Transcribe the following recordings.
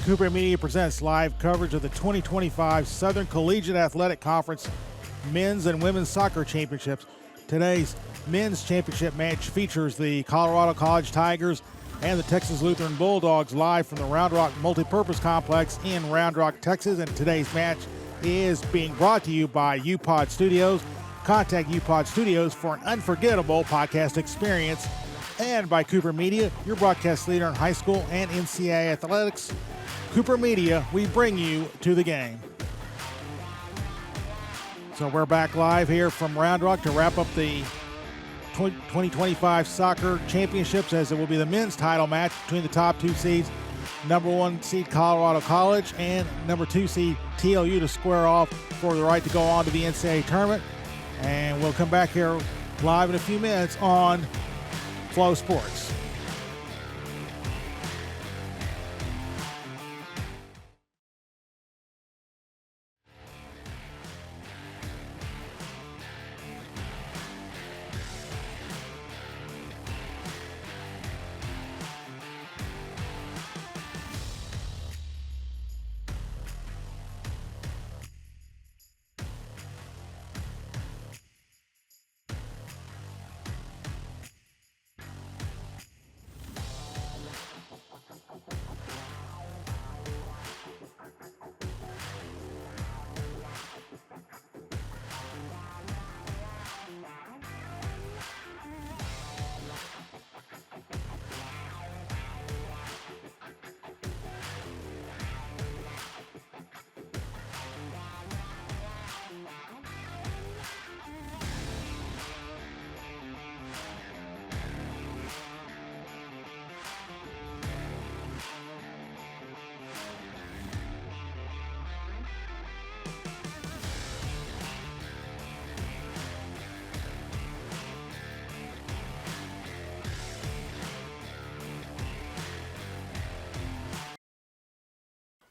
Cooper Media presents live coverage of the 2025 Southern Collegiate Athletic Conference Men's and Women's Soccer Championships. Today's men's championship match features the Colorado College Tigers and the Texas Lutheran Bulldogs live from the Round Rock Multipurpose Complex in Round Rock, Texas. And today's match is being brought to you by UPod Studios. Contact UPod Studios for an unforgettable podcast experience. And by Cooper Media, your broadcast leader in high school and NCAA athletics. Cooper Media, we bring you to the game. So we're back live here from Round Rock to wrap up the 2025 Soccer Championships, as it will be the men's title match between the top two seeds, number 1 seed Colorado College and number 2 seed TLU, to square off for the right to go on to the NCAA Tournament. And we'll come back here live in a few minutes on Flow Sports.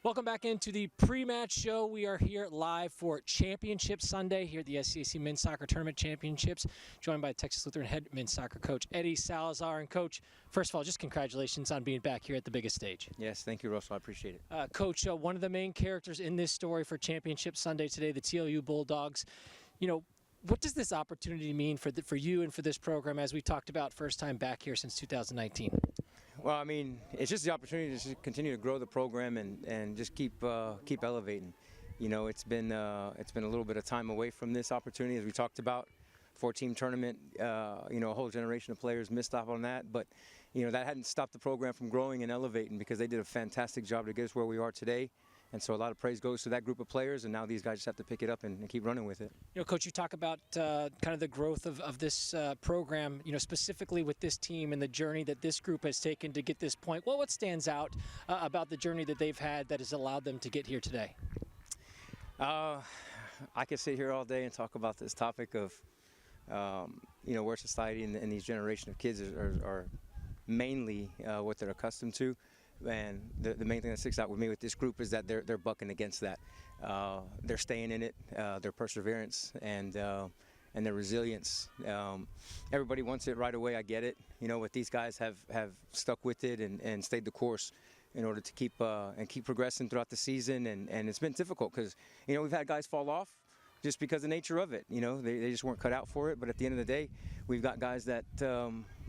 Welcome back into the pre-match show. We are here live for Championship Sunday here at the SCAC Men's Soccer Tournament Championships, joined by Texas Lutheran head men's soccer coach Eddie Salazar. And Coach, first of all, just congratulations on being back here at the biggest stage. Yes, thank you, Russell. I appreciate it. Coach, one of the main characters in this story for Championship Sunday today, the TLU Bulldogs. You know, what does this opportunity mean for you and for this program, as we talked about first time back here since 2019? Well, I mean, it's just the opportunity to just continue to grow the program and just keep elevating. You know, it's been a little bit of time away from this opportunity, as we talked about. 4-team tournament, you know, a whole generation of players missed off on that, but you know, that hadn't stopped the program from growing and elevating, because they did a fantastic job to get us where we are today. And so a lot of praise goes to that group of players, and now these guys just have to pick it up and keep running with it. You know, Coach, you talk about kind of the growth of this program, you know, specifically with this team and the journey that this group has taken to get this point. Well, what stands out about the journey that they've had that has allowed them to get here today? I could sit here all day and talk about this topic of, you know, where society and these generation of kids are mainly what they're accustomed to. And the main thing that sticks out with me with this group is that they're bucking against that. They're staying in it, their perseverance and their resilience. Everybody wants it right away. I get it. You know, but these guys have stuck with it and stayed the course in order to keep progressing throughout the season. And it's been difficult because, you know, we've had guys fall off just because of the nature of it. You know, they just weren't cut out for it. But at the end of the day, we've got guys that,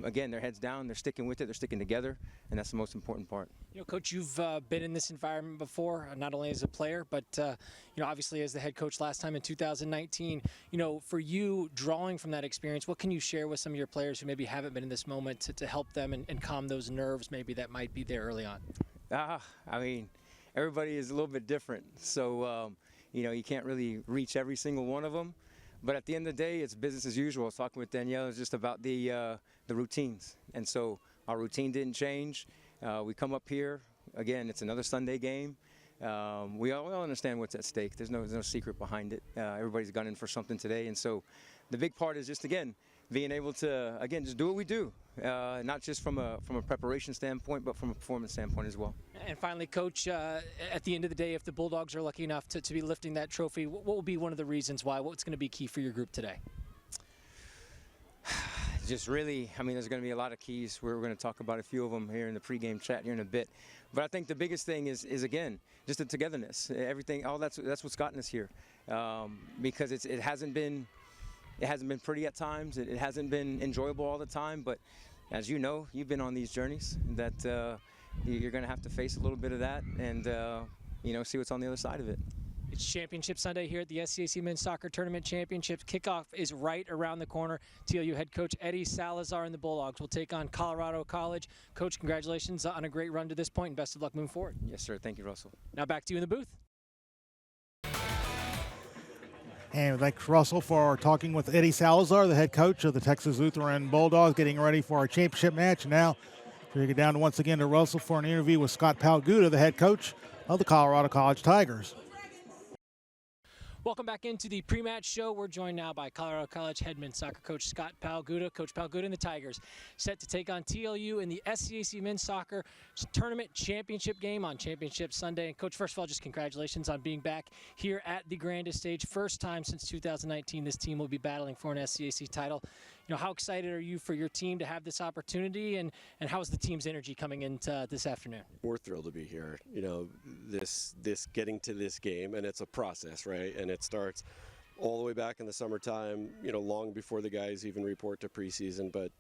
again, their heads down, they're sticking with it, they're sticking together, and that's the most important part. You know, Coach, you've been in this environment before, not only as a player, but, you know, obviously as the head coach last time in 2019. You know, for you, drawing from that experience, what can you share with some of your players who maybe haven't been in this moment to help them and calm those nerves maybe that might be there early on? I mean, everybody is a little bit different. So, you know, you can't really reach every single one of them. But at the end of the day, it's business as usual. I was talking with Danielle, it's just about the routines. And so our routine didn't change. We come up here, again, it's another Sunday game. We all understand what's at stake. There's no secret behind it. Everybody's gunning for something today. And so the big part is just, again, being able to, again, just do what we do, not just from a preparation standpoint, but from a performance standpoint as well. And finally, Coach, at the end of the day, if the Bulldogs are lucky enough to be lifting that trophy, what will be one of the reasons why? What's going to be key for your group today? just really, I mean, there's going to be a lot of keys. We're going to talk about a few of them here in the pregame chat here in a bit. But I think the biggest thing is again, just the togetherness. Everything, that's what's gotten us here, because it hasn't been pretty at times. It hasn't been enjoyable all the time. But as you know, you've been on these journeys that you're going to have to face a little bit of that and see what's on the other side of it. It's Championship Sunday here at the SCAC Men's Soccer Tournament Championships. Kickoff is right around the corner. TLU head coach Eddie Salazar and the Bulldogs will take on Colorado College. Coach, congratulations on a great run to this point, and best of luck moving forward. Yes, sir. Thank you, Russell. Now back to you in the booth. And thanks, Russell, for talking with Eddie Salazar, the head coach of the Texas Lutheran Bulldogs, getting ready for our championship match. And now we get down once again to Russell for an interview with Scott Palguda, the head coach of the Colorado College Tigers. Welcome back into the pre-match show. We're joined now by Colorado College head men's soccer coach Scott Palguda. Coach Palguda and the Tigers set to take on TLU in the SCAC Men's Soccer Tournament Championship game on Championship Sunday. And Coach, first of all, just congratulations on being back here at the grandest stage. First time since 2019 this team will be battling for an SCAC title. You know, how excited are you for your team to have this opportunity, and how is the team's energy coming into this afternoon? We're thrilled to be here. You know, this getting to this game, and it's a process, right? And it starts all the way back in the summertime, you know, long before the guys even report to preseason. But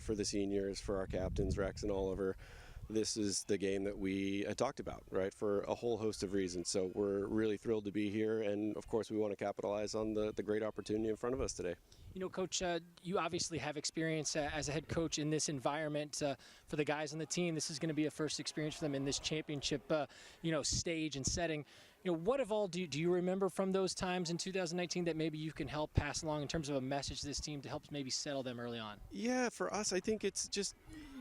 for the seniors, for our captains, Rex and Oliver, this is the game that we talked about, right, for a whole host of reasons. So we're really thrilled to be here, and of course we want to capitalize on the great opportunity in front of us today. You know, Coach, you obviously have experience as a head coach in this environment. For the guys on the team, this is going to be a first experience for them in this championship, stage and setting. You know, what of all do you remember from those times in 2019 that maybe you can help pass along in terms of a message to this team to help maybe settle them early on? Yeah, for us, I think it's just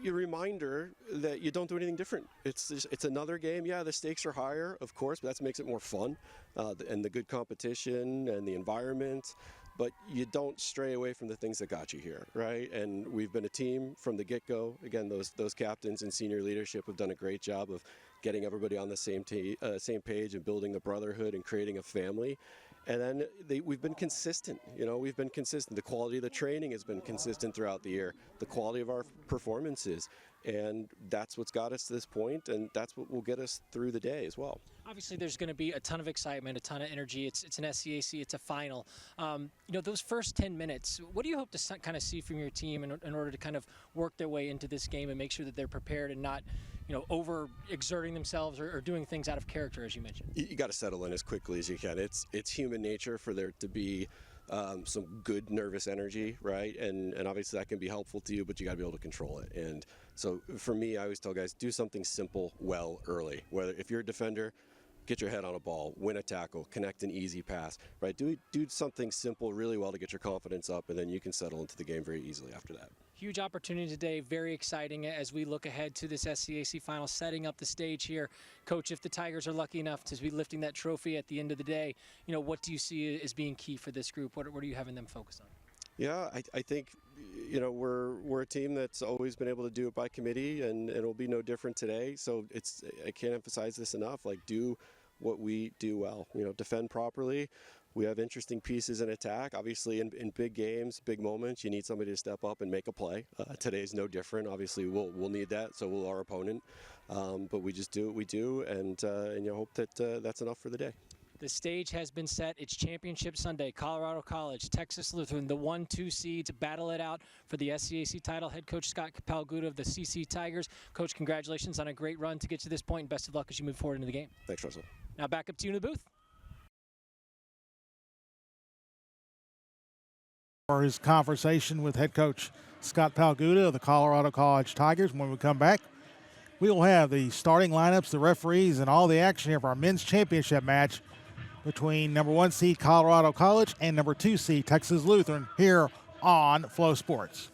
a reminder that you don't do anything different. It's another game. Yeah, the stakes are higher, of course, but that makes it more fun, and the good competition and the environment. But you don't stray away from the things that got you here, right? And we've been a team from the get-go. Again, those captains and senior leadership have done a great job of getting everybody on the same page and building the brotherhood and creating a family. And then we've been consistent. You know, we've been consistent. The quality of the training has been consistent throughout the year. The quality of our performances. And that's what's got us to this point, and that's what will get us through the day as well. Obviously, there's going to be a ton of excitement, a ton of energy. It's an SCAC, it's a final. Those first 10 minutes, what do you hope to kind of see from your team in order to kind of work their way into this game and make sure that they're prepared and not, over exerting themselves or doing things out of character, as you mentioned? You got to settle in as quickly as you can. It's human nature for there to be some good nervous energy, right? And obviously that can be helpful to you, but you got to be able to control it. And so for me, I always tell guys, do something simple well early. Whether if you're a defender, get your head on a ball, win a tackle, connect an easy pass, right? Do something simple really well to get your confidence up, and then you can settle into the game very easily after that. Huge opportunity today, very exciting as we look ahead to this SCAC final, setting up the stage here. Coach, if the Tigers are lucky enough to be lifting that trophy at the end of the day, what do you see as being key for this group? What are you having them focus on? Yeah, I think, we're a team that's always been able to do it by committee, and it'll be no different today. So I can't emphasize this enough, do what we do well, defend properly. We have interesting pieces in attack. Obviously, in big games, big moments, you need somebody to step up and make a play. Today's no different. Obviously, we'll need that, so will our opponent. But we just do what we do, and hope that that's enough for the day. The stage has been set. It's Championship Sunday. Colorado College, Texas Lutheran, the 1-2 seeds battle it out for the SCAC title. Head coach Scott Palguda of the CC Tigers. Coach, congratulations on a great run to get to this point, and best of luck as you move forward into the game. Thanks, Russell. Now back up to you in the booth. For his conversation with head coach Scott Palguda of the Colorado College Tigers. When we come back, we will have the starting lineups, the referees, and all the action here for our men's championship match between number 1 seed Colorado College and number 2 seed Texas Lutheran here on Flow Sports.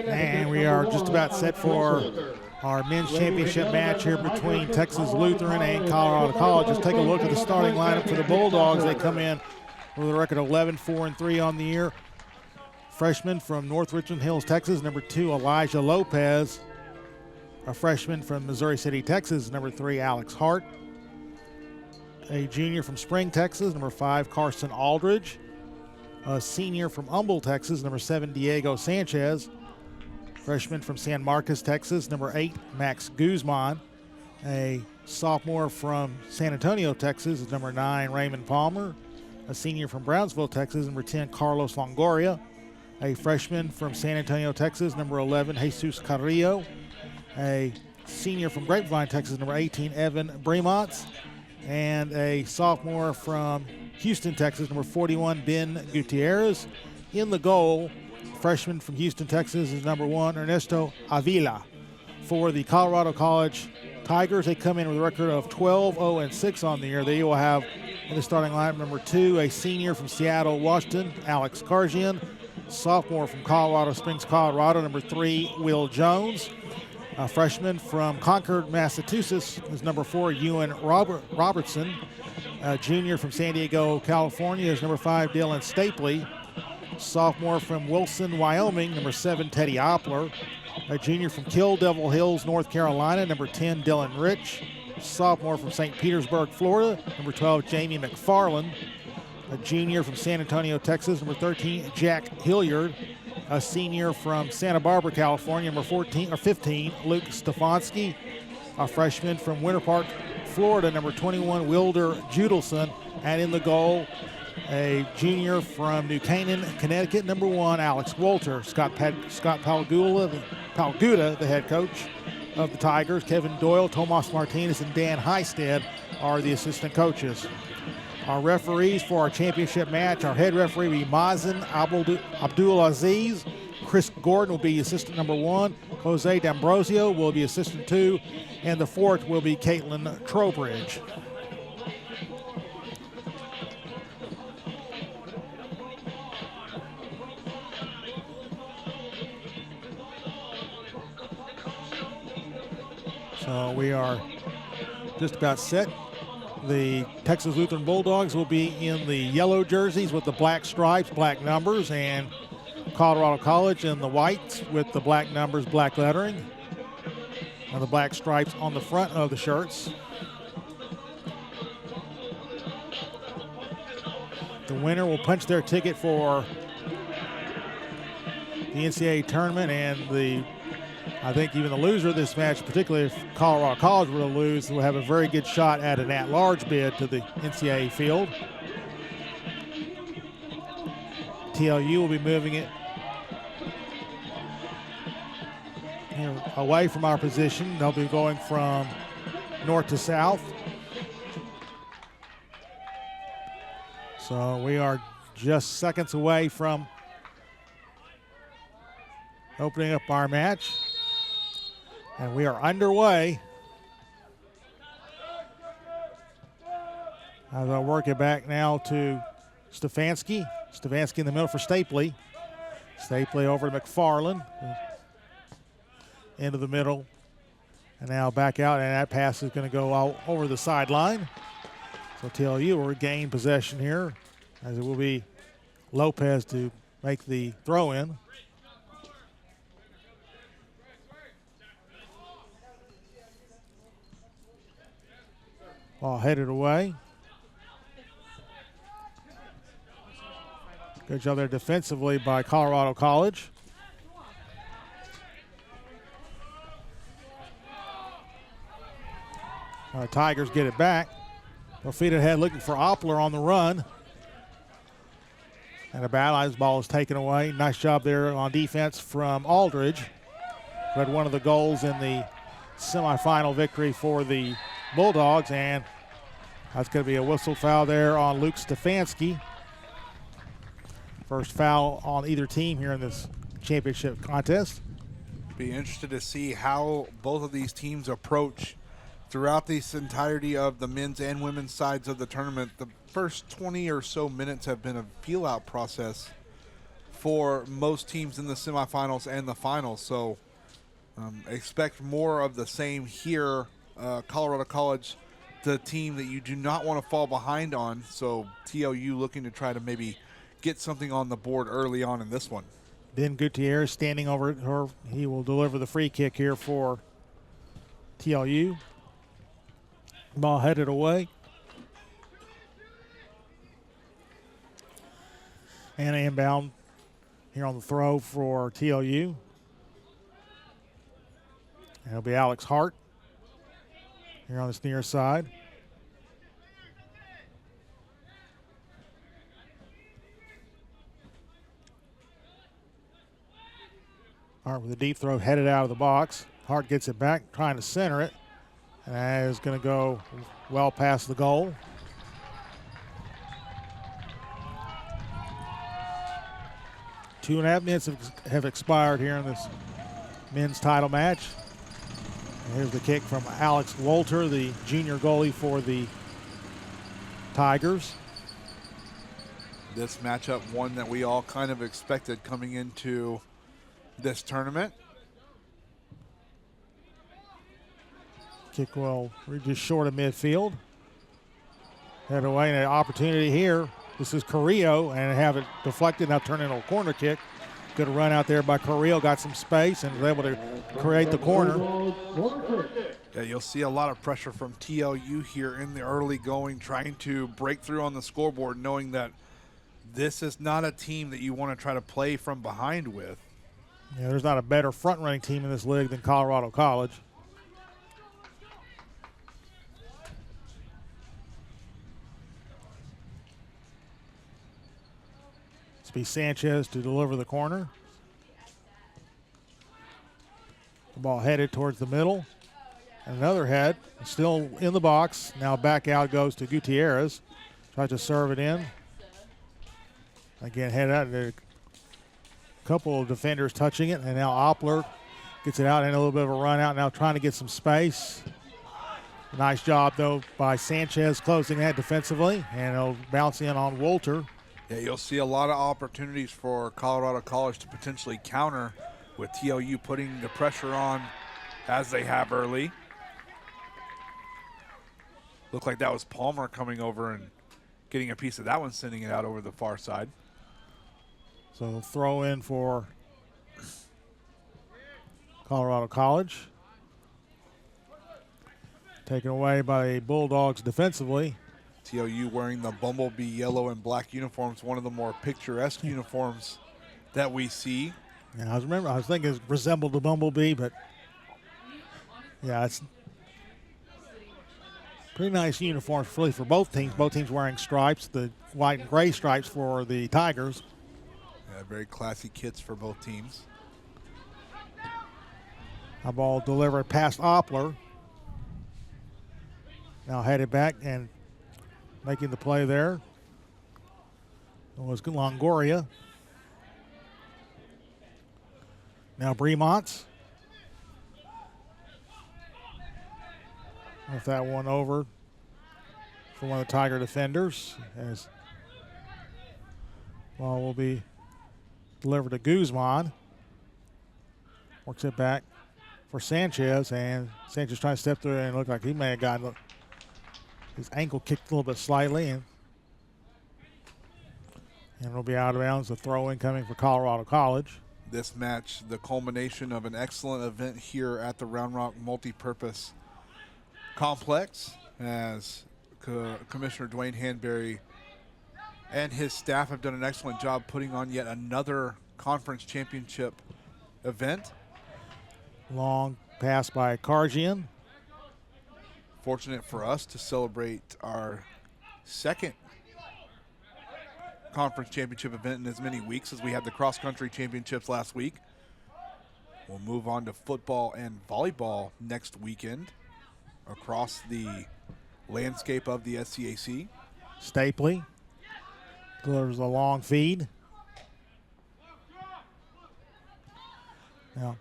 And we are just about set for our men's championship match here between Texas Lutheran and Colorado College. Just take a look at the starting lineup for the Bulldogs. They come in with a record of 11-4-3 on the year. Freshman from North Richmond Hills, Texas, number 2, Elijah Lopez. A freshman from Missouri City, Texas, number 3, Alex Hart. A junior from Spring, Texas, number 5, Carson Aldridge. A senior from Humble, Texas, number 7, Diego Sanchez. Freshman from San Marcos, Texas, number 8, Max Guzman. A sophomore from San Antonio, Texas, is number 9, Raymond Palmer. A senior from Brownsville, Texas, number 10, Carlos Longoria. A freshman from San Antonio, Texas, number 11, Jesus Carrillo. A senior from Grapevine, Texas, number 18, Evan Bremonts. And a sophomore from Houston, Texas, number 41, Ben Gutierrez. In the goal, freshman from Houston, Texas, is number 1, Ernesto Avila. For the Colorado College Tigers, they come in with a record of 12-0-6 on the year. They will have in the starting lineup number 2, a senior from Seattle, Washington, Alex Karjian. Sophomore from Colorado Springs, Colorado, number 3, Will Jones. A freshman from Concord, Massachusetts, is number 4, Ewan Robertson. A junior from San Diego, California, is number 5, Dylan Stapley. Sophomore from Wilson, Wyoming, number 7, Teddy Oppler. A junior from Kill Devil Hills, North Carolina, number 10, Dylan Rich. Sophomore from St. Petersburg, Florida, number 12, Jamie McFarland. A junior from San Antonio, Texas, number 13, Jack Hilliard. A senior from Santa Barbara, California, number 15, Luke Stefanski. A freshman from Winter Park, Florida, number 21, Wilder Judelson. And in the goal, a junior from New Canaan, Connecticut, number 1, Alex Walter. Scott Palguda, the head coach of the Tigers. Kevin Doyle, Tomas Martinez, and Dan Heisted are the assistant coaches. Our referees for our championship match, our head referee will be Mazen Abdulaziz. Chris Gordon will be assistant number 1. Jose D'Ambrosio will be assistant 2. And the 4th will be Caitlin Trowbridge. So we are just about set. The Texas Lutheran Bulldogs will be in the yellow jerseys with the black stripes, black numbers, and Colorado College in the whites with the black numbers, black lettering, and the black stripes on the front of the shirts. The winner will punch their ticket for the NCAA Tournament, and I think even the loser of this match, particularly if Colorado College were to lose, will have a very good shot at an at-large bid to the NCAA field. TLU will be moving it away from our position. They'll be going from north to south. So we are just seconds away from opening up our match. And we are underway. As I work it back now to Stefanski. Stefanski in the middle for Stapley. Stapley over to McFarland. Into the middle. And now back out, and that pass is going to go out over the sideline. So TLU will regain possession here, as it will be Lopez to make the throw in. Ball headed away. Good job there defensively by Colorado College. Tigers get it back. They'll feed it ahead looking for Oppler on the run. And a battle. His ball is taken away. Nice job there on defense from Aldridge, who had one of the goals in the semifinal victory for the Bulldogs, and that's going to be a whistle foul there on Luke Stefanski. First foul on either team here in this championship contest. Be interested to see how both of these teams approach throughout this entirety of the men's and women's sides of the tournament. The first 20 or so minutes have been a feel-out process for most teams in the semifinals and the finals. So expect more of the same here. Colorado College, the team that you do not want to fall behind on. So TLU looking to try to maybe get something on the board early on in this one. Ben Gutierrez standing over her. He will deliver the free kick here for TLU. Ball headed away. And inbound here on the throw for TLU. And it'll be Alex Hart here on this near side. Hart with a deep throw headed out of the box. Hart gets it back, trying to center it. And that is going to go well past the goal. Two and a half minutes have expired here in this men's title match. And here's the kick from Alex Wolter, the junior goalie for the Tigers. This matchup, one that we all kind of expected coming into this tournament. Kick well, we're just short of midfield. Head away, and an opportunity here. This is Carrillo, and have it deflected, now turn into a corner kick. Good run out there by Carrillo, got some space, and was able to create the corner. Yeah, you'll see a lot of pressure from TLU here in the early going, trying to break through on the scoreboard, knowing that this is not a team that you want to try to play from behind with. Yeah, there's not a better front-running team in this league than Colorado College. It's be Sanchez to deliver the corner. The ball headed towards the middle. Another head, still in the box. Now back out goes to Gutierrez. Tries to serve it in. Again, head out. A couple of defenders touching it, and now Oppler gets it out and a little bit of a run out. Now trying to get some space. Nice job, though, by Sanchez closing that defensively, and it'll bounce in on Wolter. Yeah, you'll see a lot of opportunities for Colorado College to potentially counter with TLU putting the pressure on as they have early. Looked like that was Palmer coming over and getting a piece of that one, sending it out over the far side. So throw in for Colorado College. Taken away by the Bulldogs defensively. TLU wearing the bumblebee yellow and black uniforms, one of the more picturesque uniforms that we see. Yeah, I was thinking it resembled the bumblebee, but yeah, it's pretty nice uniforms really for both teams. Both teams wearing stripes, the white and gray stripes for the Tigers. Yeah, very classy kits for both teams. A ball delivered past Oppler. Now headed back and making the play there was Longoria. Now Bremont. With that one over for one of the Tiger defenders. As ball will be delivered to Guzman. Works it back for Sanchez, and Sanchez trying to step through and look like he may have gotten his ankle kicked a little bit slightly, and it'll be out of bounds. A throw in coming for Colorado College. This match, the culmination of an excellent event here at the Round Rock Multipurpose Complex, as Commissioner Dwayne Hanbury and his staff have done an excellent job putting on yet another conference championship event. Long pass by Karjian. Fortunate for us to celebrate our second conference championship event in as many weeks as we had the cross-country championships last week. We'll move on to football and volleyball next weekend across the landscape of the SCAC. Stapley delivers a long feed. Now,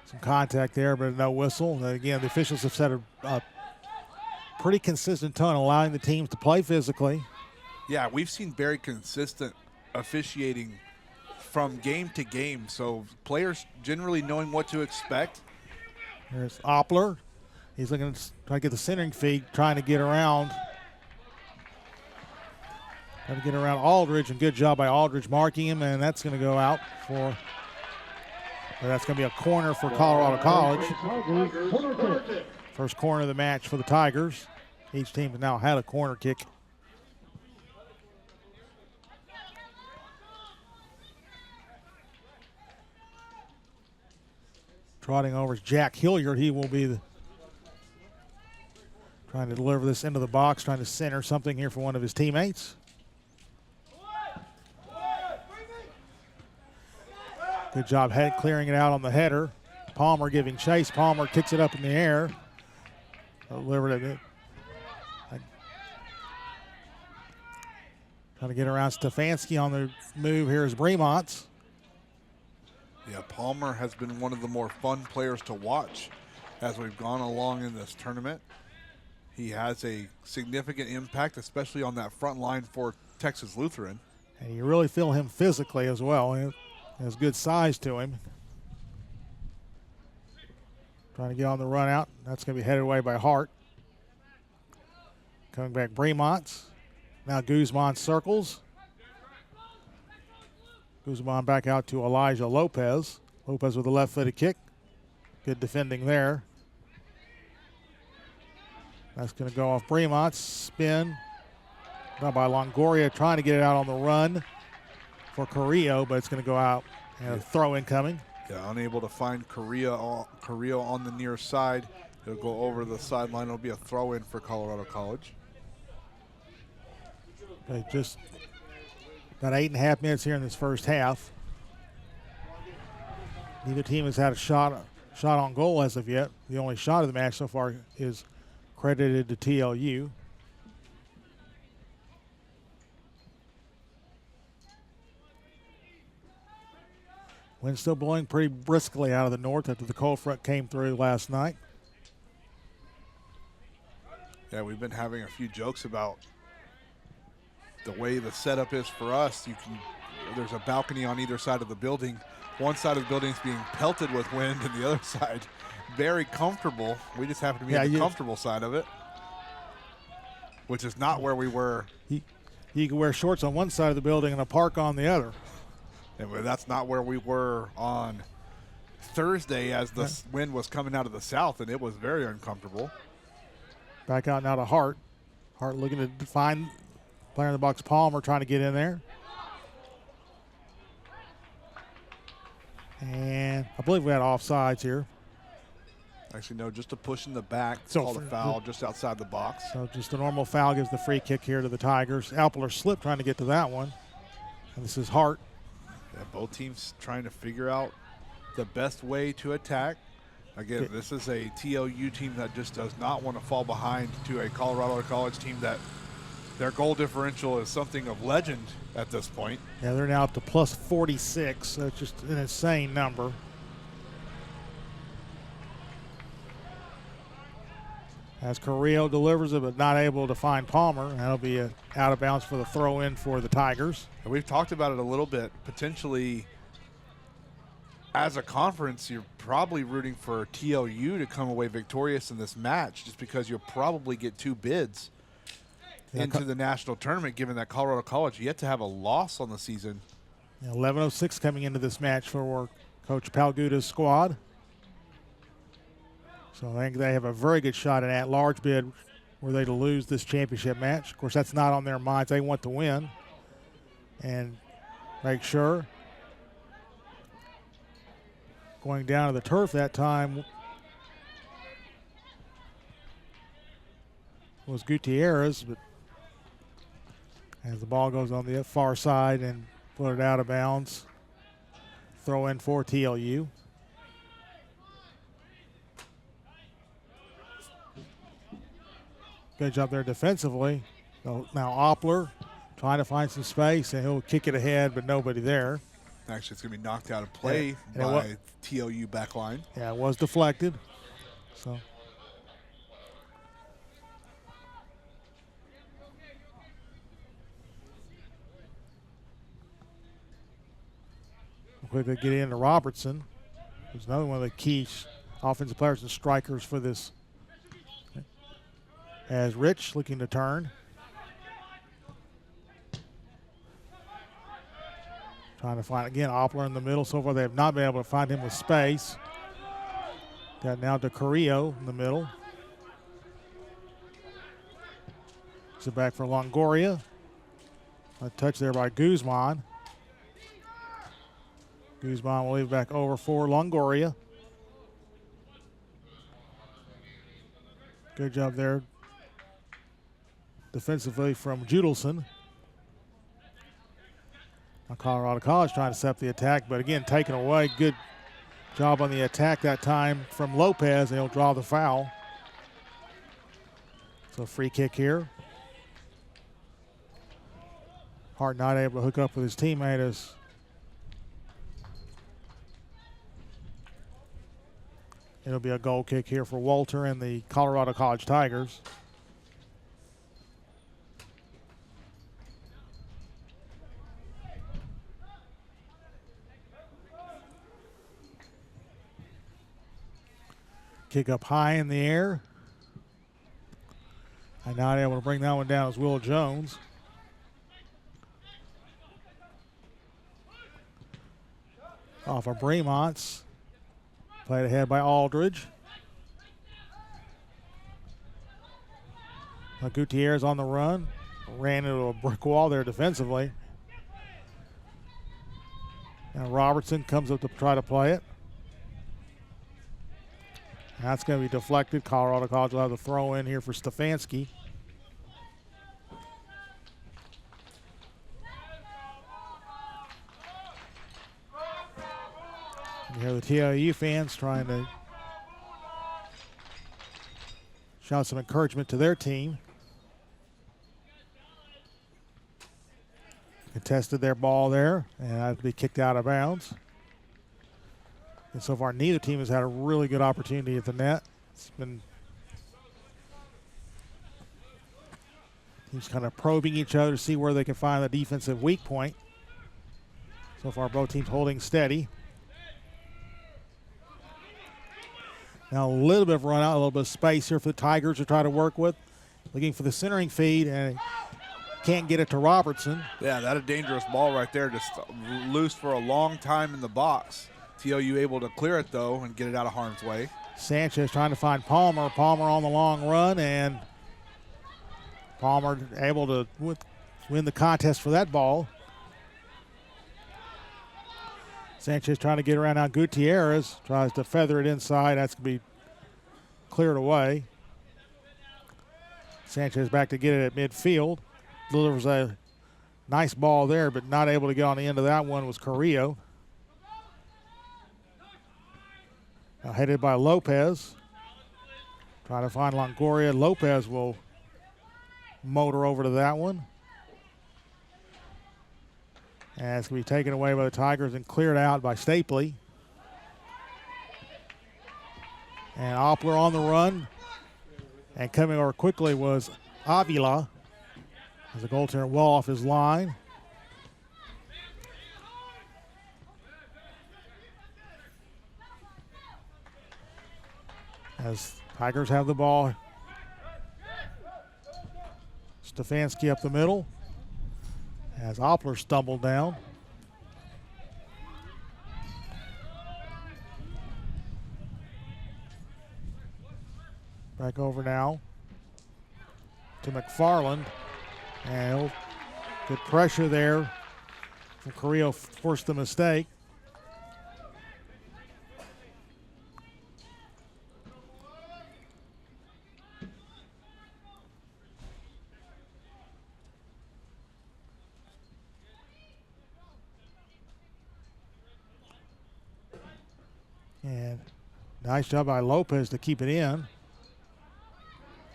some contact there, but no whistle. And again, the officials have set a pretty consistent tone, allowing the teams to play physically. Yeah, we've seen very consistent officiating from game to game. So players generally knowing what to expect. There's Oppler. He's looking to try to get the centering feed, trying to get around. Trying to get around Aldridge, and good job by Aldridge marking him, and that's going to go out for. That's going to be a corner for Colorado College. First corner of the match for the Tigers. Each team has now had a corner kick. Trotting over is Jack Hilliard. He will be trying to deliver this into the box, trying to center something here for one of his teammates. Good job clearing it out on the header. Palmer giving chase. Palmer kicks it up in the air. Delivered it. Trying to get around Stefanski on the move. Here's Bremont. Yeah, Palmer has been one of the more fun players to watch as we've gone along in this tournament. He has a significant impact, especially on that front line for Texas Lutheran. And you really feel him physically as well. He has good size to him. Trying to get on the run out. That's going to be headed away by Hart. Coming back, Bremont. Now Guzman circles. Guzman back out to Elijah Lopez. Lopez with a left-footed kick. Good defending there. That's going to go off Bremont. Spin. Now by Longoria, trying to get it out on the run for Carrillo, but it's going to go out. And a throw incoming. Yeah, unable to find Carrillo on the near side. It'll go over the sideline. It'll be a throw in for Colorado College. Okay, just about 8.5 minutes here in this first half. Neither team has had a shot on goal as of yet. The only shot of the match so far is credited to TLU. Wind still blowing pretty briskly out of the north after the cold front came through last night. Yeah, we've been having a few jokes about the way the setup is for us. There's a balcony on either side of the building. One side of the building is being pelted with wind, and the other side very comfortable. We just happen to be on the comfortable side of it, which is not where we were. You can wear shorts on one side of the building and a park on the other. And that's not where we were on Thursday as the wind was coming out of the south, and it was very uncomfortable. Back out now to Hart. Hart looking to find player in the box. Palmer trying to get in there. And I believe we had offsides here. Actually, no, just a push in the back. So called a foul just outside the box. So just a normal foul gives the free kick here to the Tigers. Alpler slipped trying to get to that one. And this is Hart. Yeah, both teams trying to figure out the best way to attack. Again, this is a TLU team that just does not want to fall behind to a Colorado College team that their goal differential is something of legend at this point. Yeah, they're now up to plus 46. So it's just an insane number. As Carrillo delivers it, but not able to find Palmer. That'll be out of bounds for the throw in for the Tigers. And we've talked about it a little bit. Potentially, as a conference, you're probably rooting for TLU to come away victorious in this match just because you'll probably get two bids into the national tournament, given that Colorado College yet to have a loss on the season. 11:06 coming into this match for Coach Palguda's squad. So I think they have a very good shot at an at-large bid were they to lose this championship match. Of course, that's not on their minds. They want to win and make sure. Going down to the turf that time was Gutierrez, but as the ball goes on the far side and put it out of bounds, throw in for TLU. Good job there defensively. So now Oppler trying to find some space, and he'll kick it ahead, but nobody there. Actually, it's going to be knocked out of play by TLU backline. Yeah, it was deflected. So quickly get into Robertson, who's another one of the key offensive players and strikers for this. As Rich looking to turn. Trying to find, again, Oppler in the middle. So far, they have not been able to find him with space. Got now to Carrillo in the middle. It's back for Longoria. A touch there by Guzman. Guzman will leave it back over for Longoria. Good job there defensively from Judelson. Colorado College trying to set up the attack, but again, taken away. Good job on the attack that time from Lopez, and he'll draw the foul. So free kick here. Hart not able to hook up with his teammate as it'll be a goal kick here for Walter and the Colorado College Tigers. Kick up high in the air. And not able to bring that one down is Will Jones. Off of Bremonts. Played ahead by Aldridge. Gutierrez on the run. Ran into a brick wall there defensively. Now Robertson comes up to try to play it. That's going to be deflected. Colorado College will have the throw in here for Stefanski. You hear the TLU fans trying to shout some encouragement to their team. Contested their ball there, and had to be kicked out of bounds. And so far, neither team has had a really good opportunity at the net. It's been teams kind of probing each other to see where they can find the defensive weak point. So far, both teams holding steady. Now a little bit of run out, a little bit of space here for the Tigers to try to work with. Looking for the centering feed, and can't get it to Robertson. Yeah, that a dangerous ball right there. Just loose for a long time in the box. TLU able to clear it, though, and get it out of harm's way. Sanchez trying to find Palmer. Palmer on the long run, and Palmer able to win the contest for that ball. Sanchez trying to get around now. Gutierrez tries to feather it inside. That's going to be cleared away. Sanchez back to get it at midfield. Delivers a nice ball there, but not able to get on the end of that one was Carrillo. Now headed by Lopez. Trying to find Longoria. Lopez will motor over to that one. And it's going to be taken away by the Tigers and cleared out by Stapley. And Oppler on the run. And coming over quickly was Avila. As the goaltender well off his line. As Tigers have the ball. Stefanski up the middle. As Oppler stumbled down. Back over now to McFarland. And good pressure there from Carrillo, forced the mistake. And nice job by Lopez to keep it in.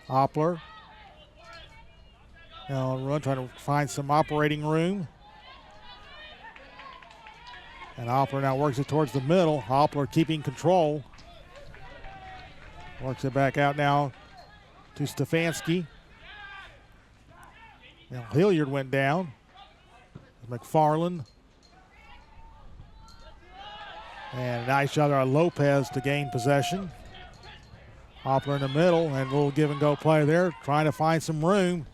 Oppler. Now run, trying to find some operating room. And Oppler now works it towards the middle. Oppler keeping control. Works it back out now to Stefanski. Now Hilliard went down. McFarland And a nice job there on Lopez to gain possession. Hopler in the middle, and a little give and go play there, trying to find some room.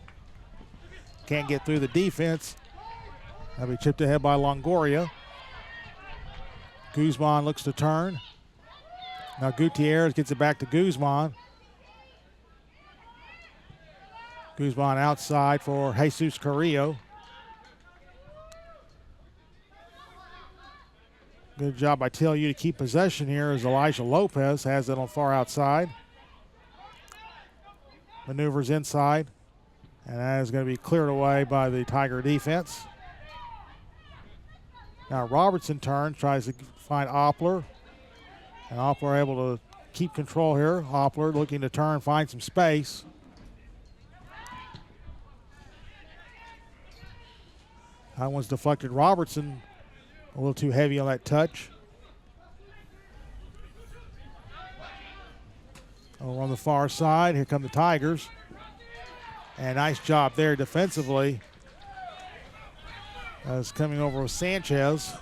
Can't get through the defense. That'll be chipped ahead by Longoria. Guzman looks to turn. Now Gutierrez gets it back to Guzman. Guzman outside for Jesus Carrillo. Good job by TLU to keep possession here as Elijah Lopez has it on far outside. Maneuvers inside, and that is going to be cleared away by the Tiger defense. Now Robertson turns, tries to find Oppler, and Oppler able to keep control here. Oppler looking to turn, find some space. That one's deflected. Robertson a little too heavy on that touch. Over on the far side, here come the Tigers. And nice job there defensively. As coming over with Sanchez.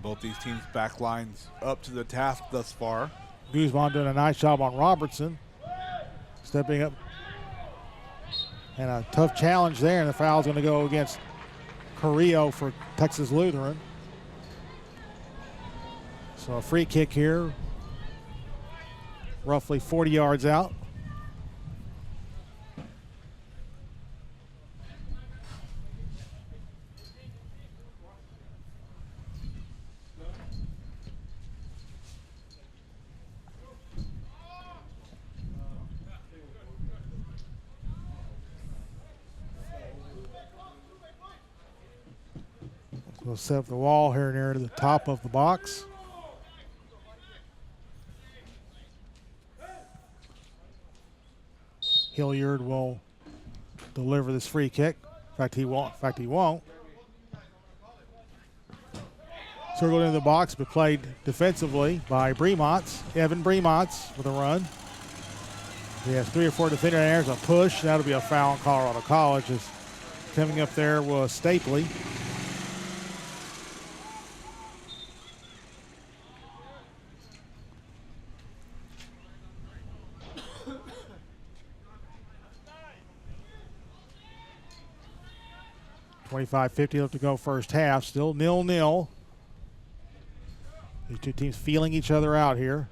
Both these teams' back lines up to the task thus far. Guzman doing a nice job on Robertson. Stepping up. And a tough challenge there, and the foul's going to go against Carrillo for Texas Lutheran. So a free kick here, roughly 40 yards out. We'll set up the wall here near to the top of the box. Hilliard will deliver this free kick. In fact, he won't. Circled into the box, but played defensively by Bremonts. Evan Bremonts with a run. He has 3 or 4 defenders. There's a push. That'll be a foul on Colorado College. As coming up there was Stapley. .25-50 left to go first half. Still 0-0. These two teams feeling each other out here.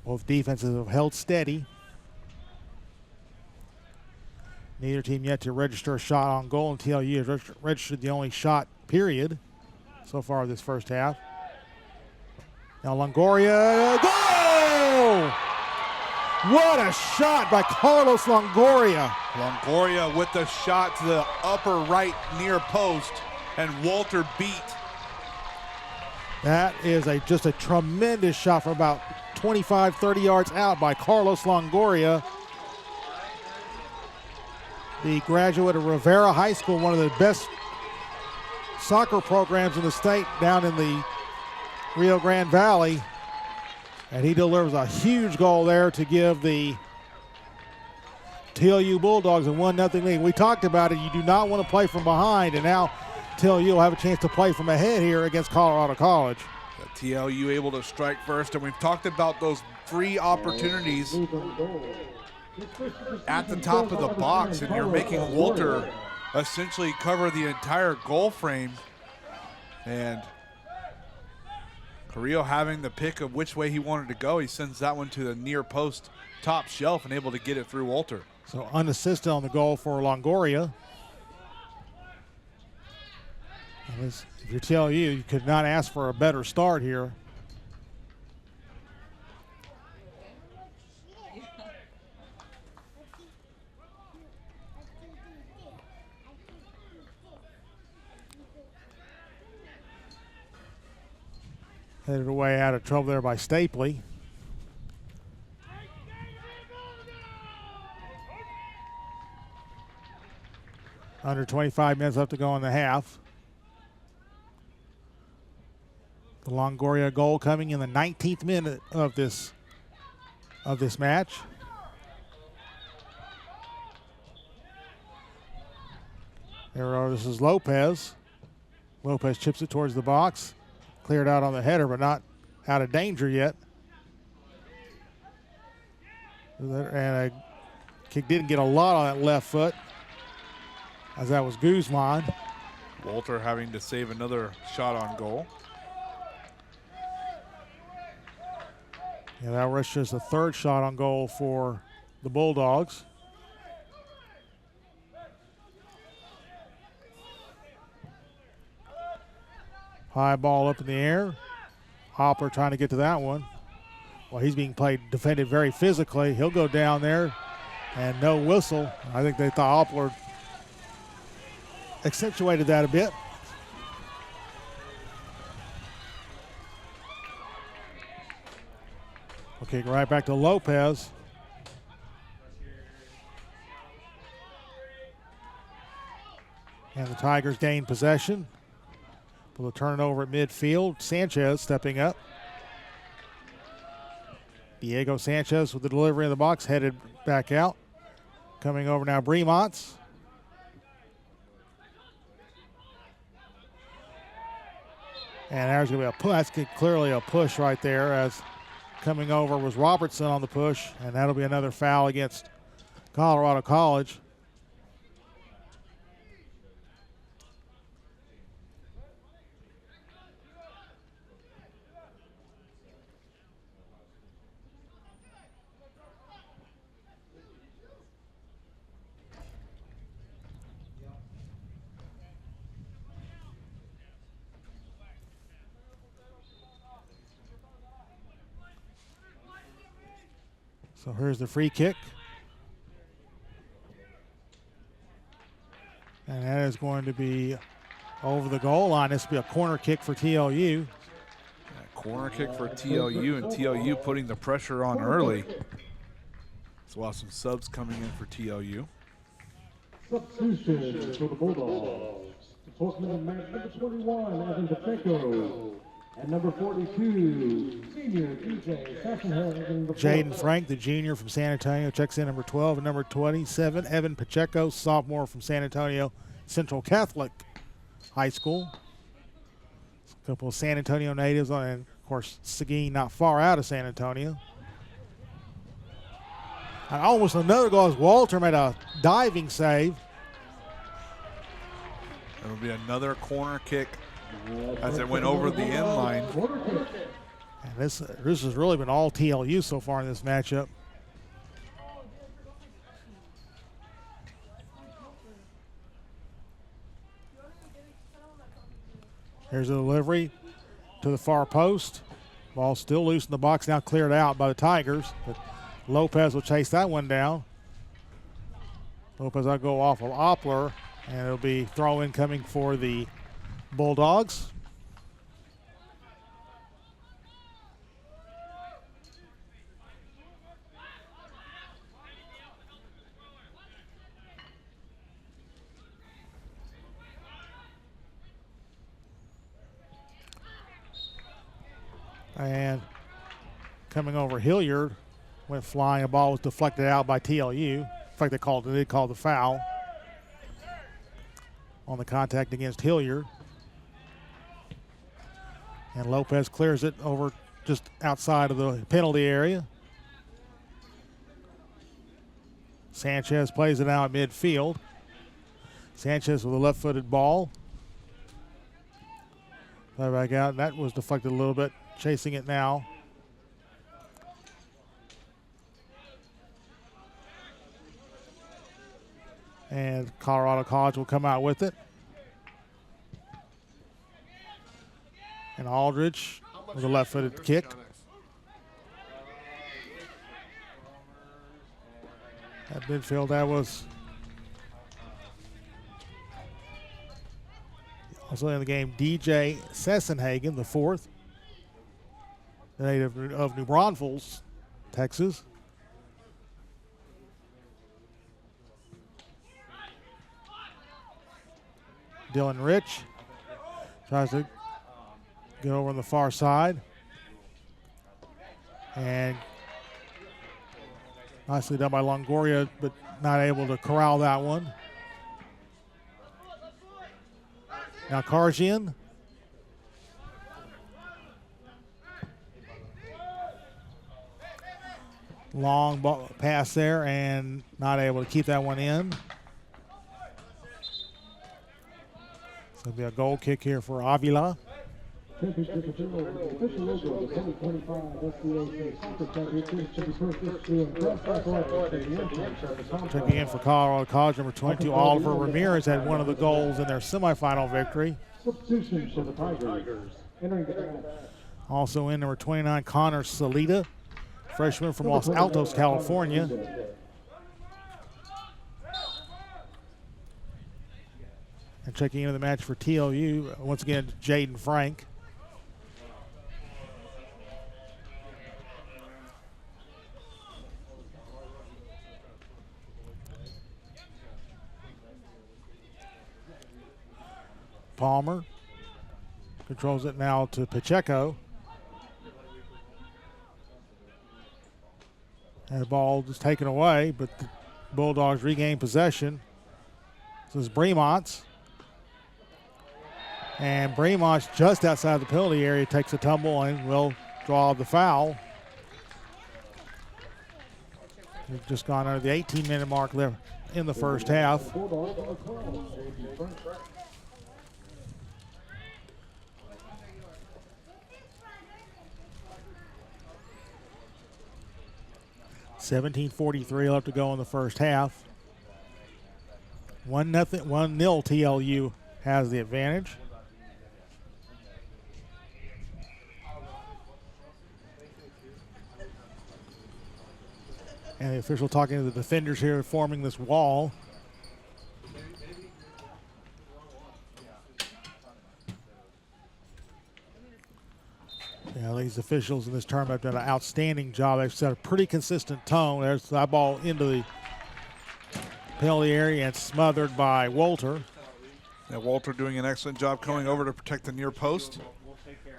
Both defenses have held steady. Neither team yet to register a shot on goal, and TLU has registered the only shot, period, so far this first half. Now Longoria, goal! What a shot by Carlos Longoria. Longoria with the shot to the upper right near post, and Walter beat. That is just a tremendous shot from about 25, 30 yards out by Carlos Longoria. The graduate of Rivera High School, one of the best soccer programs in the state down in the Rio Grande Valley. And he delivers a huge goal there to give the TLU Bulldogs a 1-0 lead. We talked about it. You do not want to play from behind, and now TLU will have a chance to play from ahead here against Colorado College. The TLU able to strike first, and we've talked about those 3 opportunities at the top of the box, and you're making Walter essentially cover the entire goal frame. And Carrillo having the pick of which way he wanted to go. He sends that one to the near post top shelf and able to get it through Walter. So unassisted on the goal for Longoria. If you're TLU, you could not ask for a better start here. Headed away out of trouble there by Stapley. Under 25 minutes left to go in the half. The Longoria goal coming in the 19th minute of this match. This is Lopez. Lopez chips it towards the box. Cleared out on the header, but not out of danger yet. And a kick didn't get a lot on that left foot, as that was Guzman. Walter having to save another shot on goal. Yeah, that was just the third shot on goal for the Bulldogs. High ball up in the air. Hopper trying to get to that one. Well, he's being defended very physically. He'll go down there and no whistle. I think they thought Hopper accentuated that a bit. Okay, right back to Lopez. And the Tigers gain possession. We'll turn it over at midfield. Sanchez stepping up. Diego Sanchez with the delivery in the box, headed back out. Coming over now, Bremonts. And there's going to be a push. That's clearly a push right there, as coming over was Robertson on the push, and that'll be another foul against Colorado College. So here's the free kick. And that is going to be over the goal line. This will be a corner kick for TLU. Corner kick for TLU, and TLU putting the pressure on early. So we'll have some subs coming in for TLU. Substitution for the Bulldogs. Enforcement match number 21, Evan Pacheco. And number 42, senior DJ Sassenhagen. Jaden Frank, the junior from San Antonio, checks in number 12. And number 27, Evan Pacheco, sophomore from San Antonio Central Catholic High School. A couple of San Antonio natives, and of course, Seguin not far out of San Antonio. And almost another goal as Walter made a diving save. It'll be another corner kick as it went over the end line. And this has really been all TLU so far in this matchup. Here's the delivery to the far post. Ball still loose in the box, now cleared out by the Tigers. But Lopez will chase that one down. Lopez will go off of Oppler, and it'll be throw-in coming for the Bulldogs. And coming over Hilliard, went flying. The ball was deflected out by TLU. In fact, they called the foul on the contact against Hilliard. And Lopez clears it over just outside of the penalty area. Sanchez plays it out at midfield. Sanchez with a left-footed ball. Play back out, and that was deflected a little bit. Chasing it now. And Colorado College will come out with it. And Aldridge with a left-footed kick. At midfield, that was also in the game DJ Sessenhagen, the fourth, the native of New Braunfels, Texas. Dylan Rich tries to get over on the far side. And nicely done by Longoria, but not able to corral that one. Now Karjian. Long ball pass there and not able to keep that one in. So it'll be a goal kick here for Avila. Championship official logo of the 2025 SCAC Soccer Championship to be purchased through Impress Athletics. Checking in for Colorado College, number 22, Oliver Ramirez had one of the goals in their semifinal victory. Substitution for the Tigers. Entering the match. Also in number 29, Connor Salita, freshman from Los Altos, California. And checking into the match for TLU, once again, Jaden Frank. Palmer controls it now to Pacheco. And the ball is taken away, but the Bulldogs regain possession. This is Bremont's. And Bremont's just outside the penalty area, takes a tumble and will draw the foul. We've just gone under the 18-minute mark there in the first half. 17:43 left to go in the first half. 1-0 TLU has the advantage. And the official talking to the defenders here, forming this wall. Yeah, these officials in this tournament have done an outstanding job. They've set a pretty consistent tone. There's that ball into the penalty area and smothered by Walter. Yeah, Walter doing an excellent job coming over to protect the near post.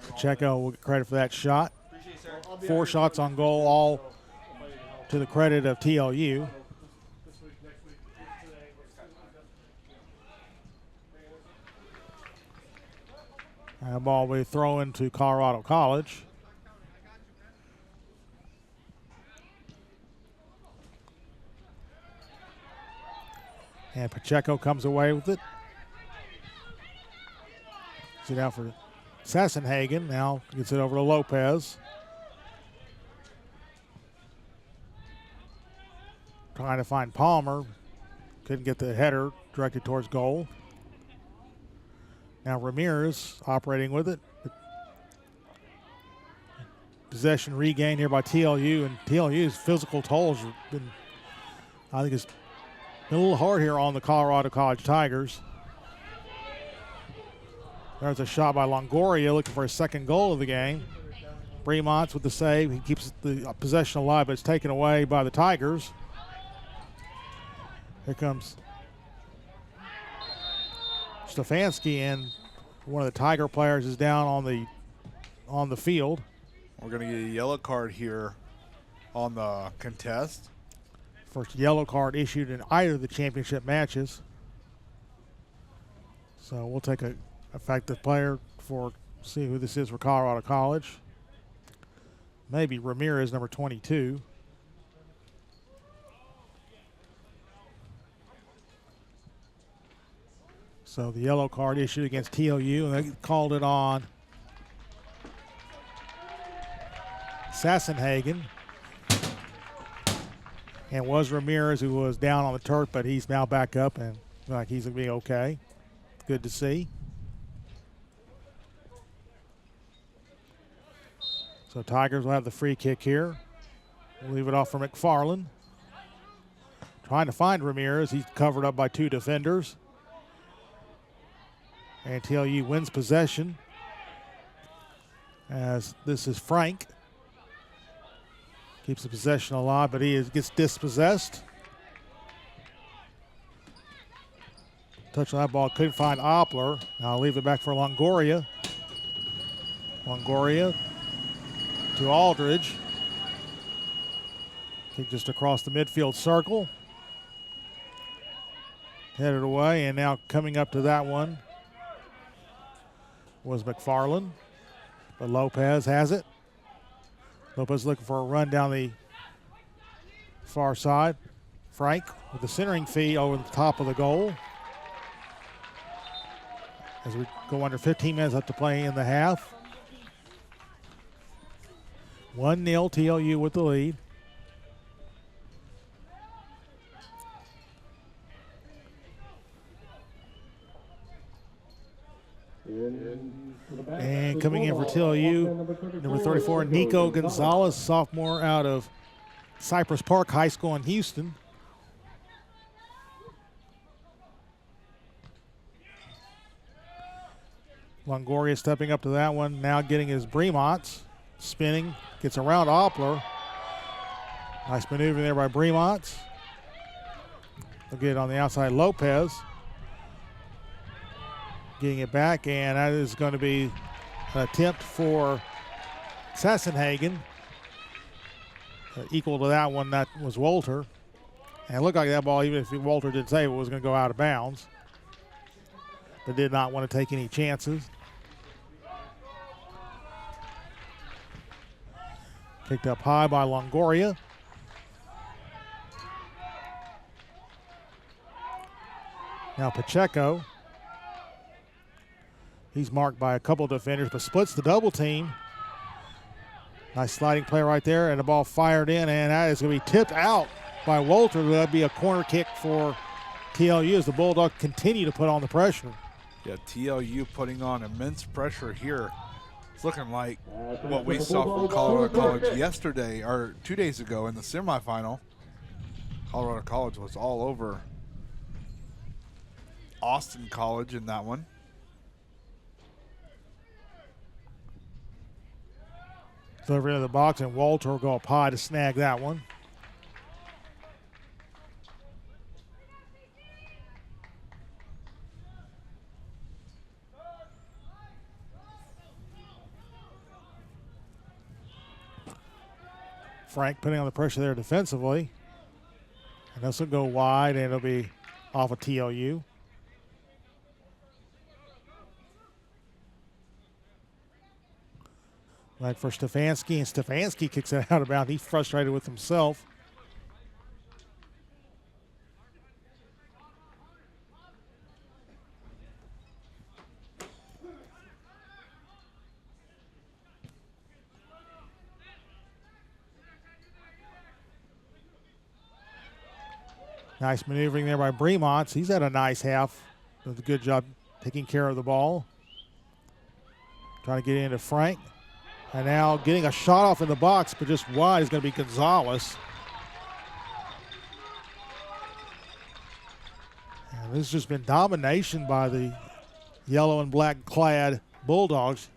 Pacheco will get credit for that shot. 4 shots on goal, all to the credit of TLU. And the ball will be thrown to Colorado College. And Pacheco comes away with it. Sit out for Sassenhagen. Now gets it over to Lopez. Trying to find Palmer. Couldn't get the header directed towards goal. Now Ramirez operating with it. Possession regained here by TLU, and TLU's physical toll has been, I think, it's been a little hard here on the Colorado College Tigers. There's a shot by Longoria looking for his second goal of the game. Bremont's with the save. He keeps the possession alive, but it's taken away by the Tigers. Here comes Stefanski, and one of the Tiger players is down on the field. We're going to get a yellow card here on the contest. First yellow card issued in either of the championship matches. So we'll take a effective player for see who this is for Colorado College. Maybe Ramirez, number 22. So the yellow card issued against TLU, and they called it on Sassenhagen. And was Ramirez, who was down on the turf, but he's now back up and like he's going to be okay. Good to see. So Tigers will have the free kick here. We'll leave it off for McFarland. Trying to find Ramirez. He's covered up by 2 defenders. And TLU wins possession, as this is Frank. Keeps the possession alive, but he gets dispossessed. Touch on that ball, couldn't find Oppler. Now I'll leave it back for Longoria. Longoria to Aldridge. Kick just across the midfield circle. Headed away, and now coming up to that one was McFarland, but Lopez has it. Lopez looking for a run down the far side. Frank with the centering feed over the top of the goal. As we go under 15 minutes up to play in the half. 1-0 TLU with the lead. And coming in for TLU, number 34, Nico Gonzalez, sophomore out of Cypress Park High School in Houston. Longoria stepping up to that one, now getting his Bremonts, spinning, gets around Oppler. Nice maneuver there by Bremonts. They'll get it on the outside, Lopez. Getting it back, and that is going to be an attempt for Sassenhagen. Equal to that one, that was Walter. And it looked like that ball, even if Walter didn't save it, was going to go out of bounds. But did not want to take any chances. Kicked up high by Longoria. Now Pacheco. He's marked by a couple of defenders, but splits the double team. Nice sliding play right there, and the ball fired in, and that is going to be tipped out by Walter. That'll be a corner kick for TLU as the Bulldogs continue to put on the pressure. Yeah, TLU putting on immense pressure here. It's looking like what we saw from Colorado College yesterday, or 2 days ago in the semifinal. Colorado College was all over Austin College in that one. Delivery into the box, and Walter will go up high to snag that one. Frank putting on the pressure there defensively. And this will go wide, and it'll be off of TLU. Back for Stefanski, and Stefanski kicks it out of bounds. He's frustrated with himself. Nice maneuvering there by Bremont. He's had a nice half. Does a good job taking care of the ball. Trying to get into Frank. And now getting a shot off in the box, but just wide is going to be Gonzalez. And this has just been domination by the yellow and black clad Bulldogs.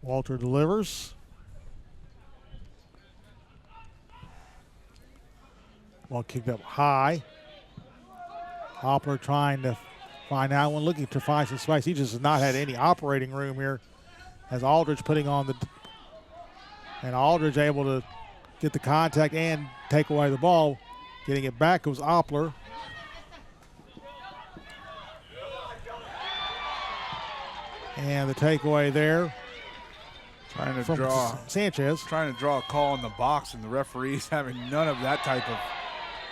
Walter delivers. Ball kicked up high. Oppler trying to find that one, looking to find some space. He just has not had any operating room here. As Aldridge putting on the, and Aldridge able to get the contact and take away the ball. Getting it back was Oppler. And the takeaway there. Trying to from draw Sanchez. Trying to draw a call in the box, and the referees having none of that type of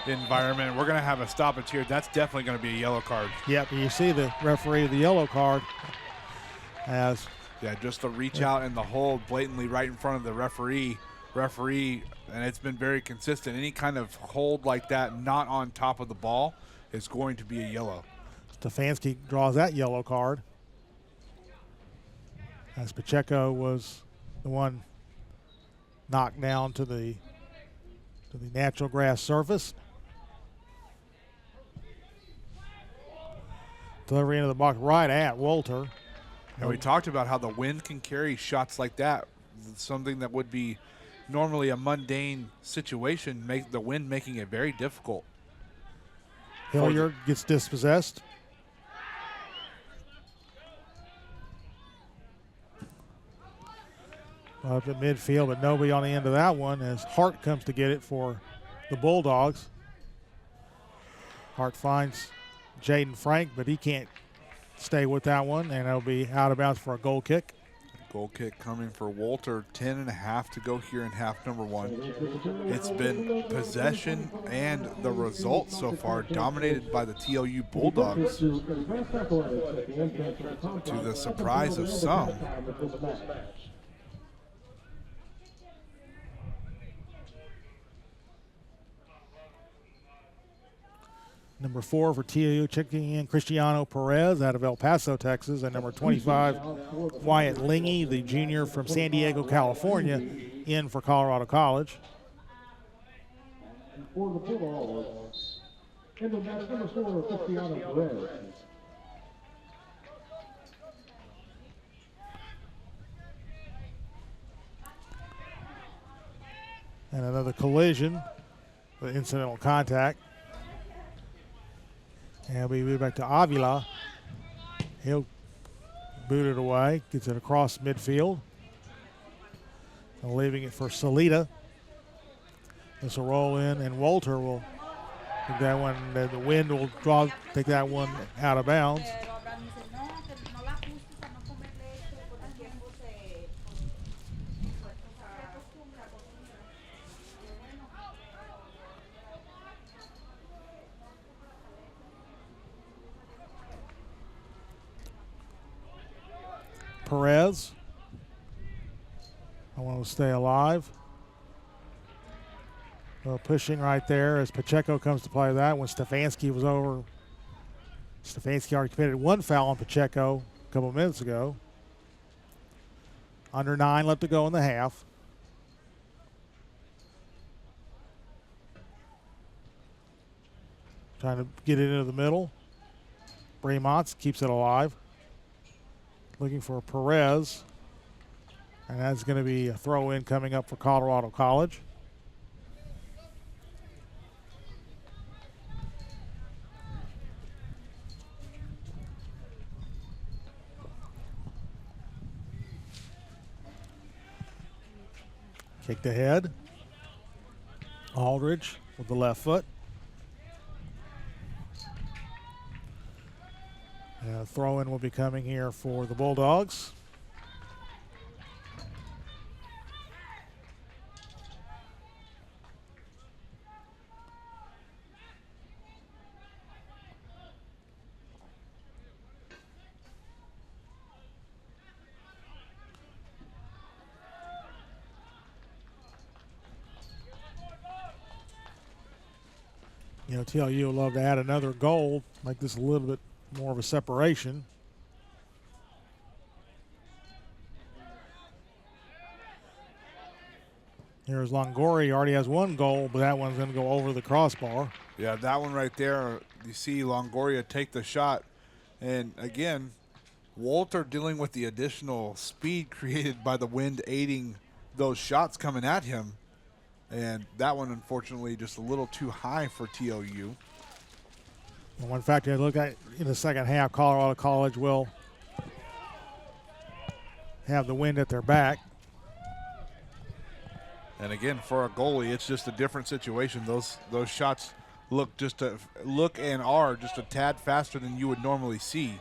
environment. We're going to have a stoppage here. That's definitely going to be a yellow card. Yep, you see the referee with the yellow card. As yeah, just the reach out and the hold blatantly right in front of the referee, and it's been very consistent. Any kind of hold like that not on top of the ball is going to be a yellow. Stefanski draws that yellow card. As Pacheco was the one knocked down to the natural grass surface. Delivery into the box right at Walter. And we talked about how the wind can carry shots like that. Something that would be normally a mundane situation, make the wind making it very difficult. Hilliard gets dispossessed. up at midfield, but nobody on the end of that one as Hart comes to get it for the Bulldogs. Hart finds Jaden Frank, but he can't stay with that one, and it'll be out of bounds for a goal kick. Goal kick coming for Walter. 10.5 to go here in half number one. It's been possession and the results so far dominated by the TLU Bulldogs, to the surprise of some. Number 4 for TLU, checking in Cristiano Perez out of El Paso, Texas, and number 25, Wyatt Lingy, the junior from San Diego, California, in for Colorado College. And for the Bulldogs, in the net, number 4, Cristiano Perez. And another collision, the incidental contact. And we move back to Avila. He'll boot it away, gets it across midfield. And leaving it for Salida. This will roll in, and Walter will take that one. The wind will take that one out of bounds. Perez. I want to stay alive. Well, pushing right there as Pacheco comes to play that when Stefanski was over. Stefanski already committed one foul on Pacheco a couple minutes ago. Under 9 left to go in the half. Trying to get it into the middle. Bremont keeps it alive. Looking for Perez. And that's going to be a throw-in coming up for Colorado College. Kicked ahead. Aldridge with the left foot. Throw-in will be coming here for the Bulldogs. You know, TLU would love to add another goal, make this a little bit more of a separation. Here's Longoria. He already has one goal, but that one's going to go over the crossbar. Yeah, that one right there, you see Longoria take the shot. And again, Walter dealing with the additional speed created by the wind aiding those shots coming at him. And that one, unfortunately, just a little too high for TLU. And one factor to look at in the second half, Colorado College will have the wind at their back. And again, for a goalie, it's just a different situation. Those shots look and are just a tad faster than you would normally see.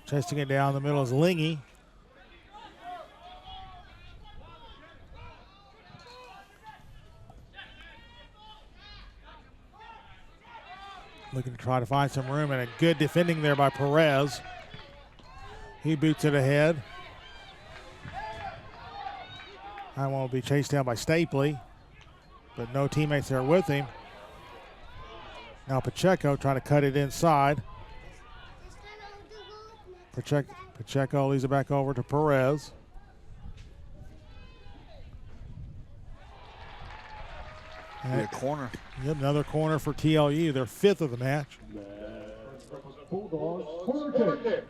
Chasing it down the middle is Lingy. Looking to try to find some room, and a good defending there by Perez. He boots it ahead. That one will be chased down by Stapley, but no teammates there with him. Now Pacheco trying to cut it inside. Pacheco leaves it back over to Perez. A corner. Yep, another corner for TLU, their 5th of the match. Bulldogs, corner kick.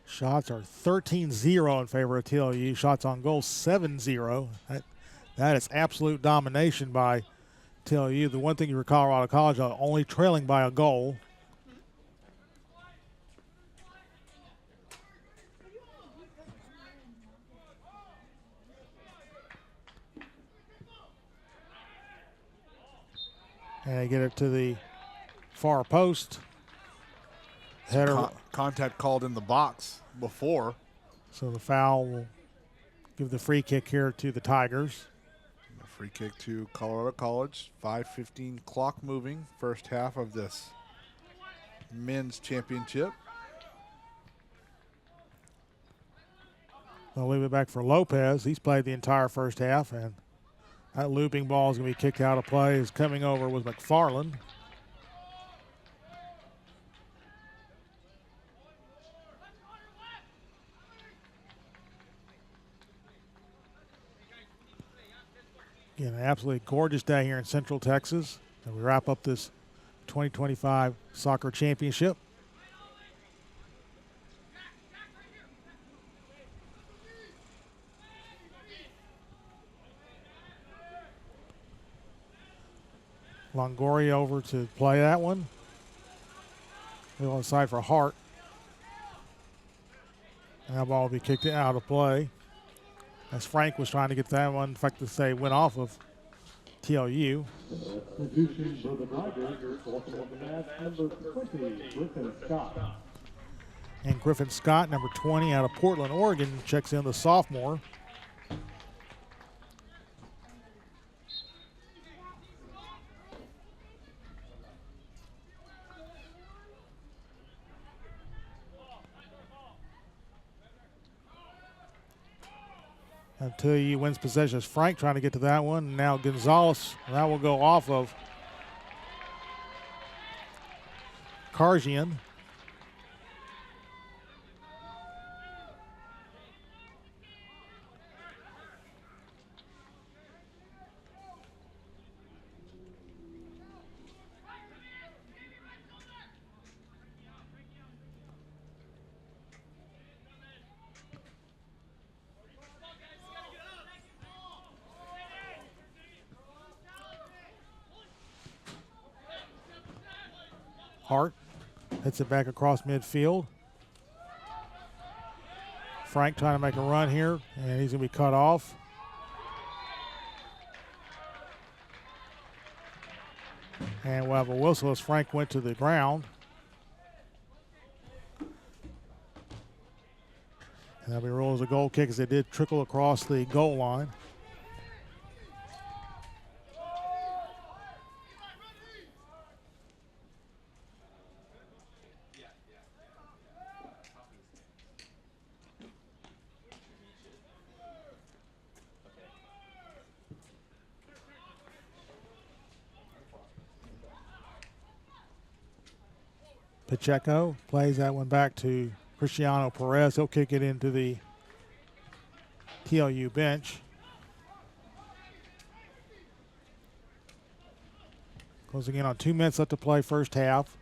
Shots are 13-0 in favor of TLU. Shots on goal 7-0. That is absolute domination by TLU. The one thing for Colorado College, only trailing by a goal. And they get it to the far post. Header. Contact called in the box before. So the foul will give the free kick here to the Tigers. A free kick to Colorado College. 5:15 clock moving. First half of this men's championship. They'll leave it back for Lopez. He's played the entire first half, and that looping ball is going to be kicked out of play. Is coming over with McFarland. Again, an absolutely gorgeous day here in Central Texas. And we wrap up this 2025 soccer championship. Longoria over to play that one. We're on the side for Hart. And that ball will be kicked out of play. As Frank was trying to get that one, in fact, to say went off of TLU. Substitution for the Tigers, also on the mat, number 20, Griffin Scott. And Griffin Scott, number 20, out of Portland, Oregon, checks in the sophomore. Until he wins possession. Frank trying to get to that one. Now Gonzalez, that will go off of Karjian. Hart hits it back across midfield. Frank trying to make a run here, and he's going to be cut off. And we'll have a whistle as Frank went to the ground. And that'll be ruled as a goal kick as they did trickle across the goal line. Pacheco plays that one back to Cristiano Perez. He'll kick it into the TLU bench. Closing in on 2 minutes left to play first half.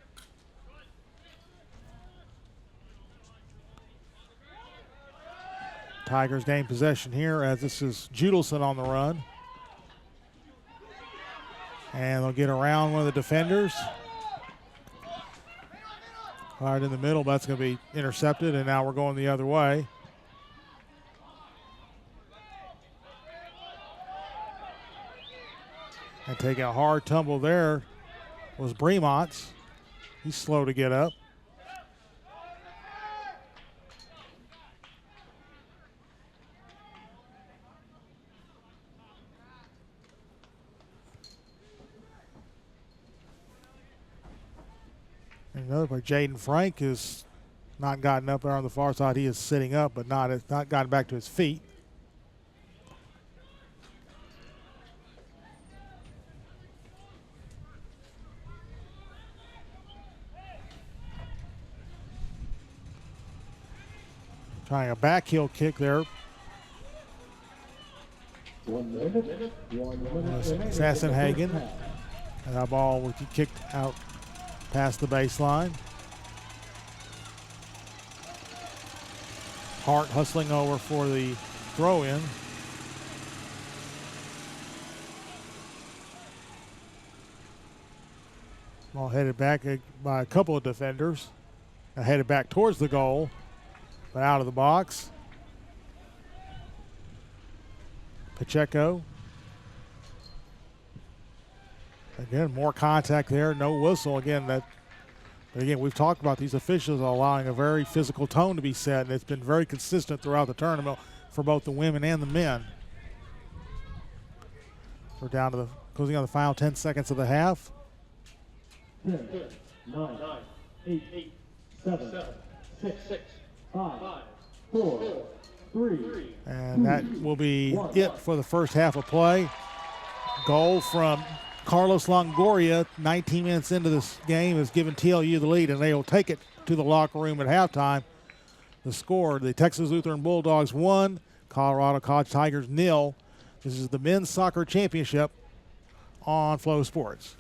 Tigers gain possession here as this is Judelson on the run. And they'll get around one of the defenders. Fired in the middle, but that's going to be intercepted, and now we're going the other way. And taking a hard tumble there was Bremont's. He's slow to get up. Another by Jaden Frank has not gotten up there on the far side. He is sitting up, but not gotten back to his feet. Trying a back heel kick there. 1 minute. Sassenhagen. And that ball will be kicked out past the baseline. Hart hustling over for the throw-in. Ball headed back by a couple of defenders. Headed back towards the goal, but out of the box. Pacheco. Again, more contact there, no whistle. But again, we've talked about these officials allowing a very physical tone to be set, and it's been very consistent throughout the tournament for both the women and the men. We're down to closing on the final 10 seconds of the half. 10, 9, 8, 7, 6, 5, 4, 3. And that will be it for the first half of play. Goal from Carlos Longoria, 19 minutes into this game, has given TLU the lead, and they will take it to the locker room at halftime. The score, the Texas Lutheran Bulldogs 1, Colorado College Tigers 0. This is the men's soccer championship on Flow Sports.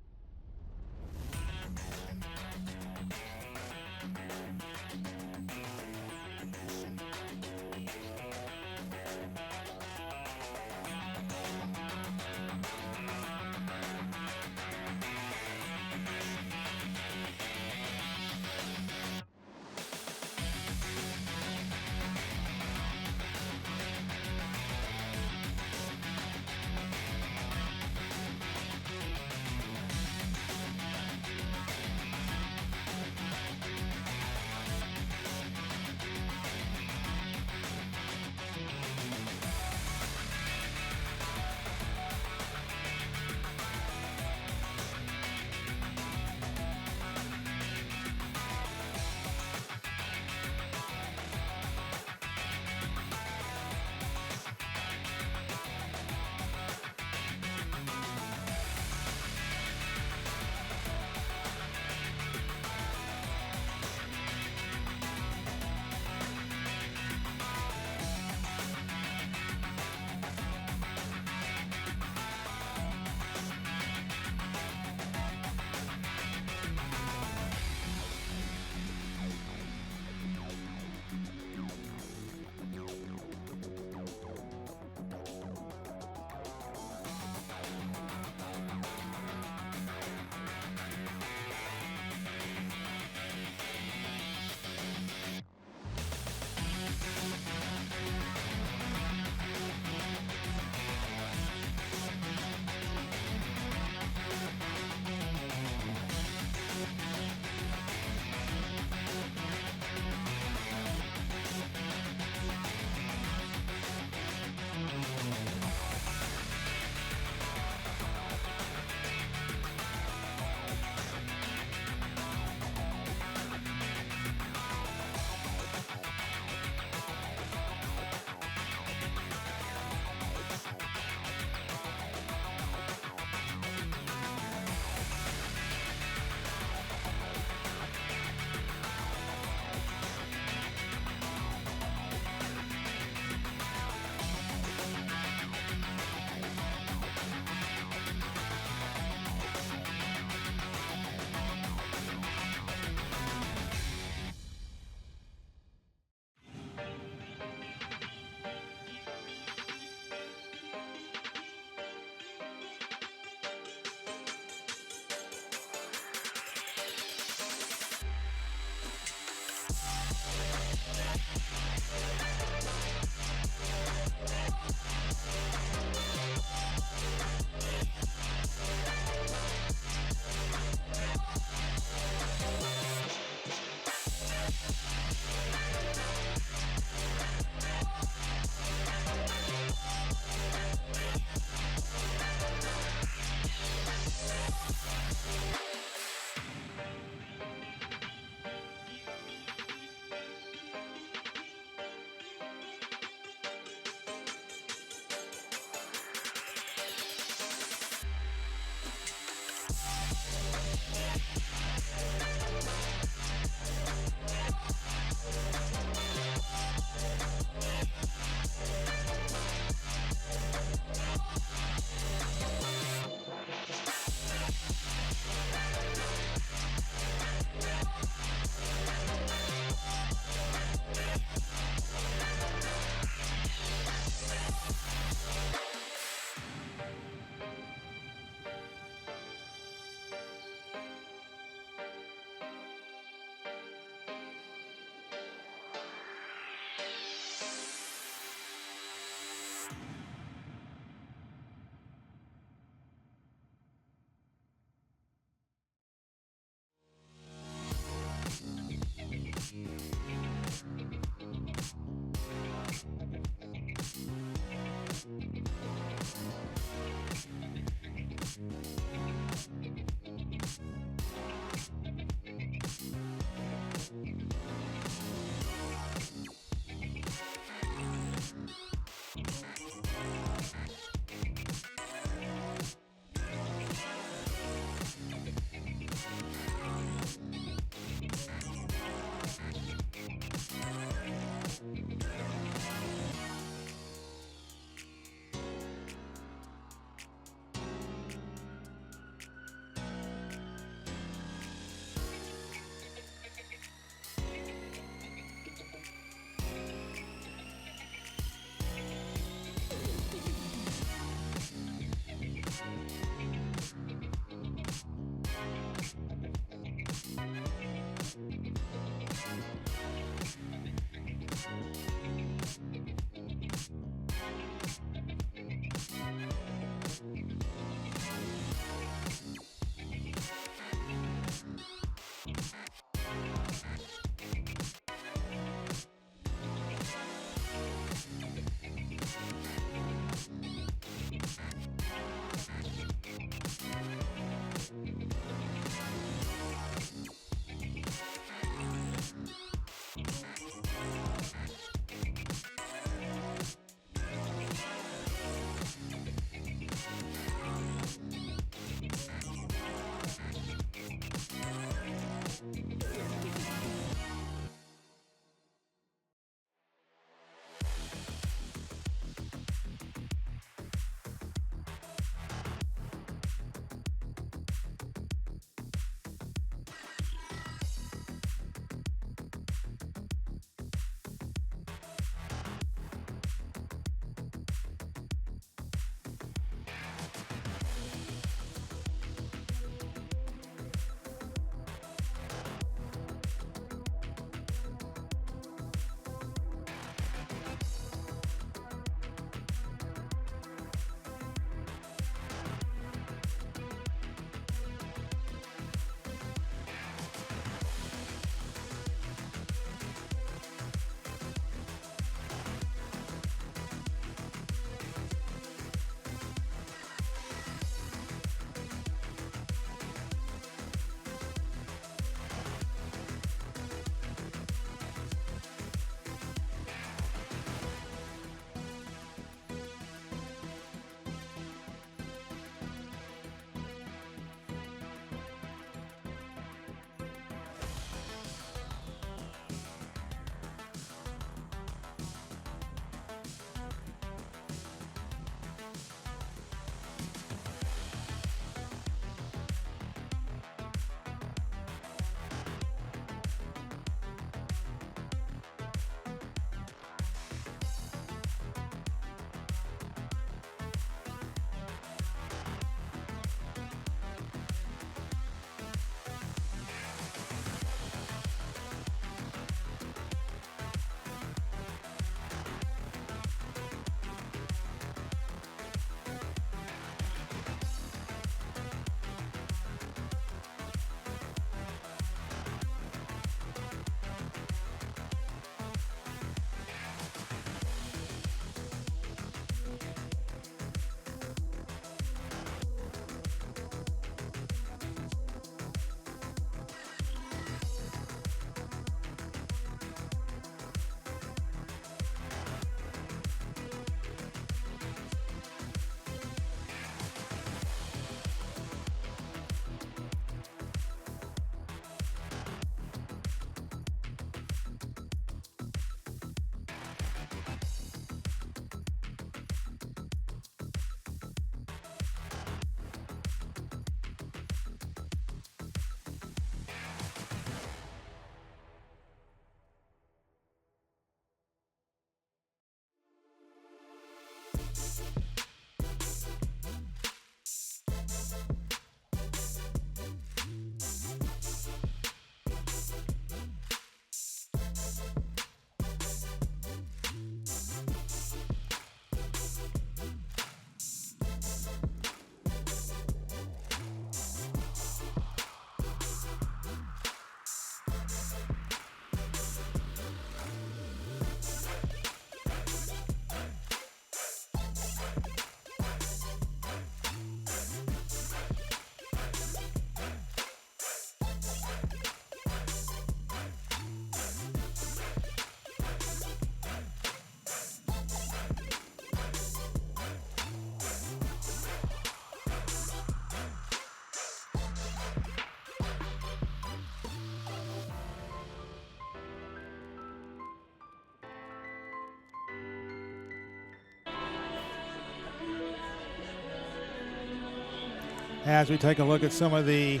as we take a look at some of the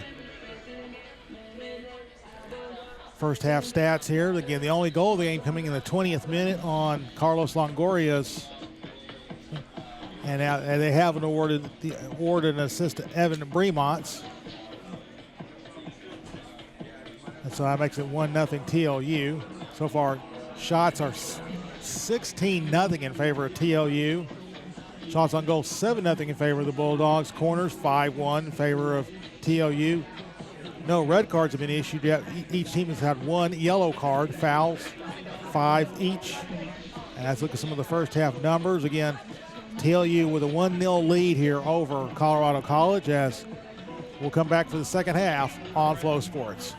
first half stats here. Again, the only goal of the game coming in the 20th minute on Carlos Longoria's. And now they haven't awarded an assist to Evan Bremont's. And so that makes it 1-0 TLU. So far, shots are 16-0 in favor of TLU. Shots on goal 7-0 in favor of the Bulldogs. Corners 5-1 in favor of TLU. No red cards have been issued yet. Each team has had 1 yellow card. Fouls 5 each. And let's look at some of the first half numbers. Again, TLU with a 1-0 lead here over Colorado College, as we'll come back for the second half on Flow Sports.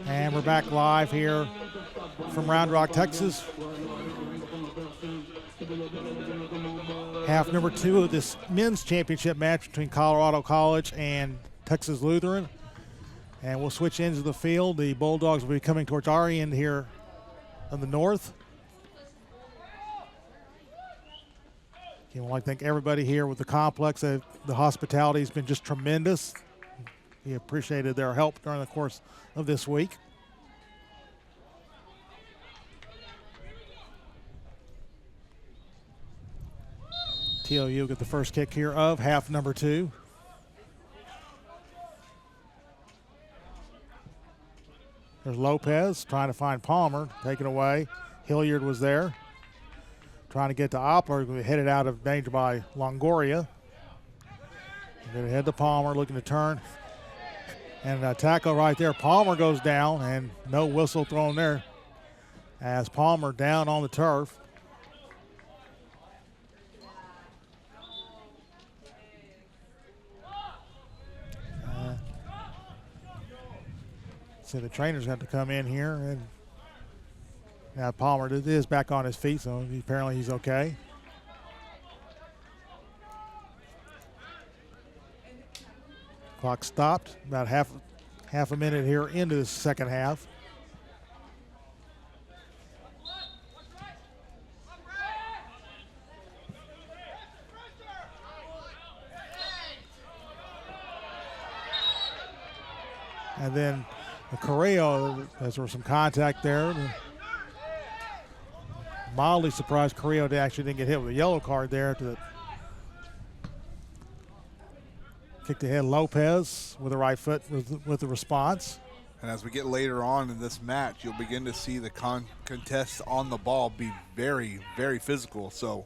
And we're back live here from Round Rock, Texas. Half number 2 of this men's championship match between Colorado College and Texas Lutheran. And we'll switch ends of the field. The Bulldogs will be coming towards our end here on the north. Again, I'd like to thank everybody here with the complex. The hospitality has been just tremendous. We appreciated their help during the course of this week. TLU get the first kick here of half number 2. There's Lopez trying to find Palmer, taken away. Hilliard was there. Trying to get to Oppler, headed out of danger by Longoria. Going to head to Palmer, looking to turn. And a tackle right there. Palmer goes down, and no whistle thrown there as Palmer down on the turf. So the trainers have to come in here, and now Palmer is back on his feet, so apparently he's okay. Clock stopped. About half a minute here into the second half. And then Carrillo, as there was some contact there. Mildly surprised Carrillo actually didn't get hit with a yellow card there. Kicked ahead Lopez with the right foot with the response. And as we get later on in this match, you'll begin to see the contests on the ball be very, very physical. So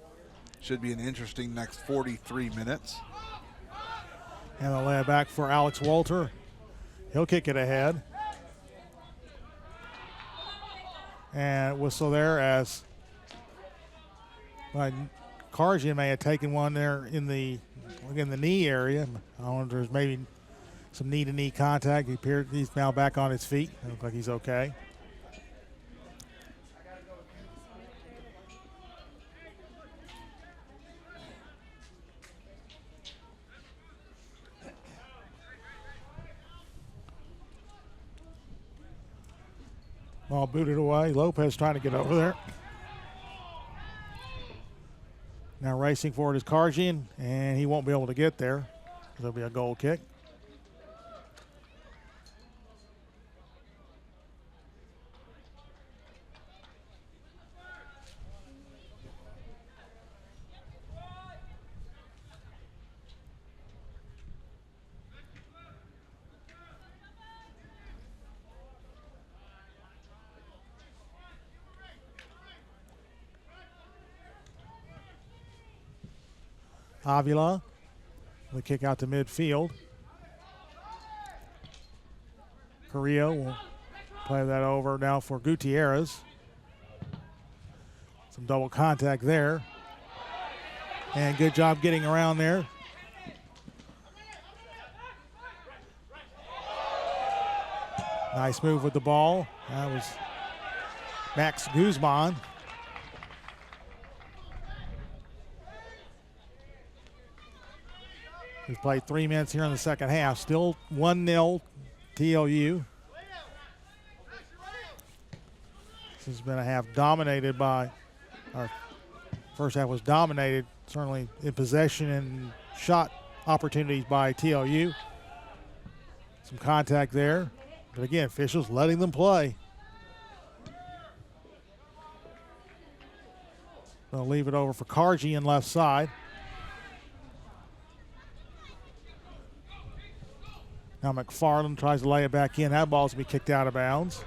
should be an interesting next 43 minutes. And the lay back for Alex Walter. He'll kick it ahead. And whistle there as Karjian may have taken one there in the knee area. I wonder if there's maybe some knee-to-knee contact. He's now back on his feet. It looks like he's okay. Ball booted away. Lopez trying to get over there. Now racing forward is Karjian, and he won't be able to get there. There'll be a goal kick. Avila, the kick out to midfield. Carrillo will play that over now for Gutierrez. Some double contact there. And good job getting around there. Nice move with the ball. That was Max Guzman. We've played 3 minutes here in the second half. Still 1-0 TLU. This has been a half dominated by, our first half was dominated, certainly in possession and shot opportunities by TLU. Some contact there. But again, officials letting them play. They'll leave it over for Karjian left side. Now McFarland tries to lay it back in. That ball's going to be kicked out of bounds.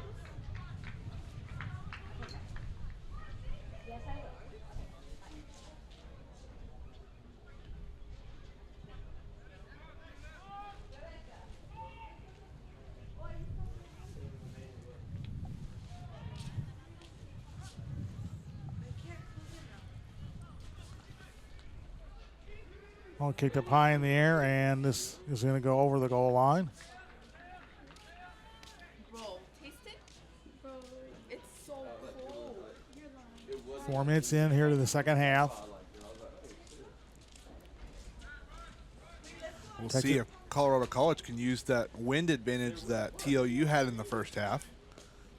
Ball kicked up high in the air, and this is going to go over the goal line. Roll. Taste 4 minutes in here to the second half. We'll see if Colorado College can use that wind advantage that TLU had in the first half.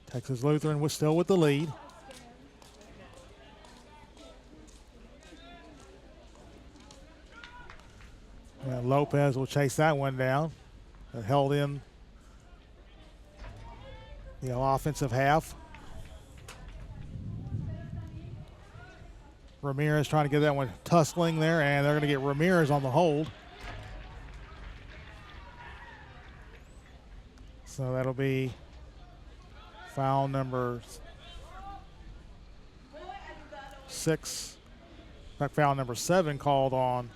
Texas Lutheran was still with the lead. And Lopez will chase that one down. That held in the offensive half. Ramirez trying to get that one tussling there, and they're going to get Ramirez on the hold. So that'll be foul number 6. In fact, foul number 7 called on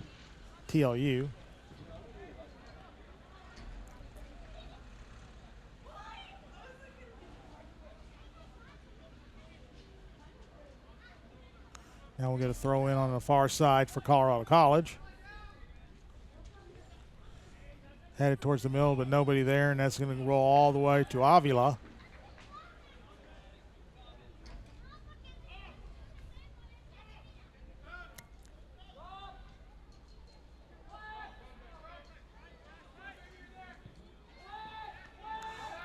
TLU. Now we'll get a throw in on the far side for Colorado College. Headed towards the middle, but nobody there, and that's going to roll all the way to Avila.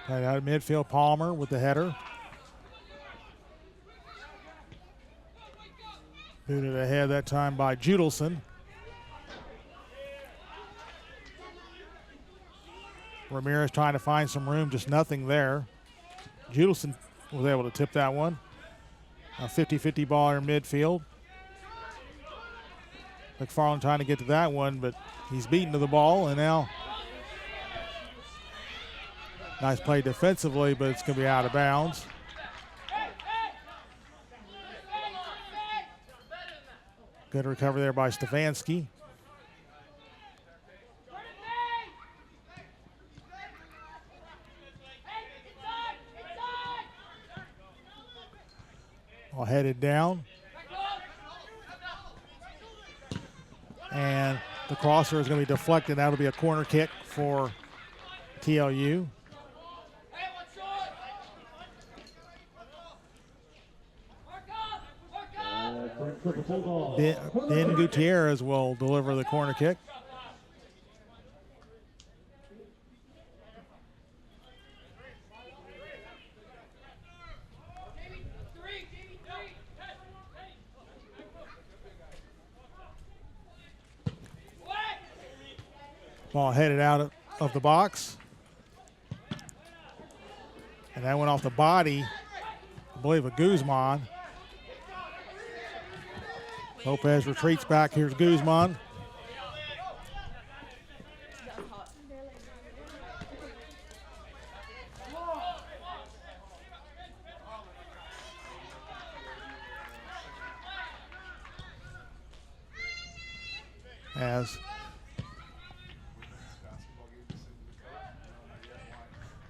Right out of midfield, Palmer with the header. Booted ahead that time by Judelson. Ramirez trying to find some room, just nothing there. Judelson was able to tip that one. A 50-50 ball in midfield. McFarland trying to get to that one, but he's beaten to the ball, and now nice play defensively, but it's going to be out of bounds. Good recovery there by Stefanski. All headed down. And the crosser is going to be deflected. That'll be a corner kick for TLU. Ben Gutierrez will deliver the corner kick. Ball headed out of the box. And that went off the body, I believe, of Guzman. Lopez retreats back. Here's Guzman.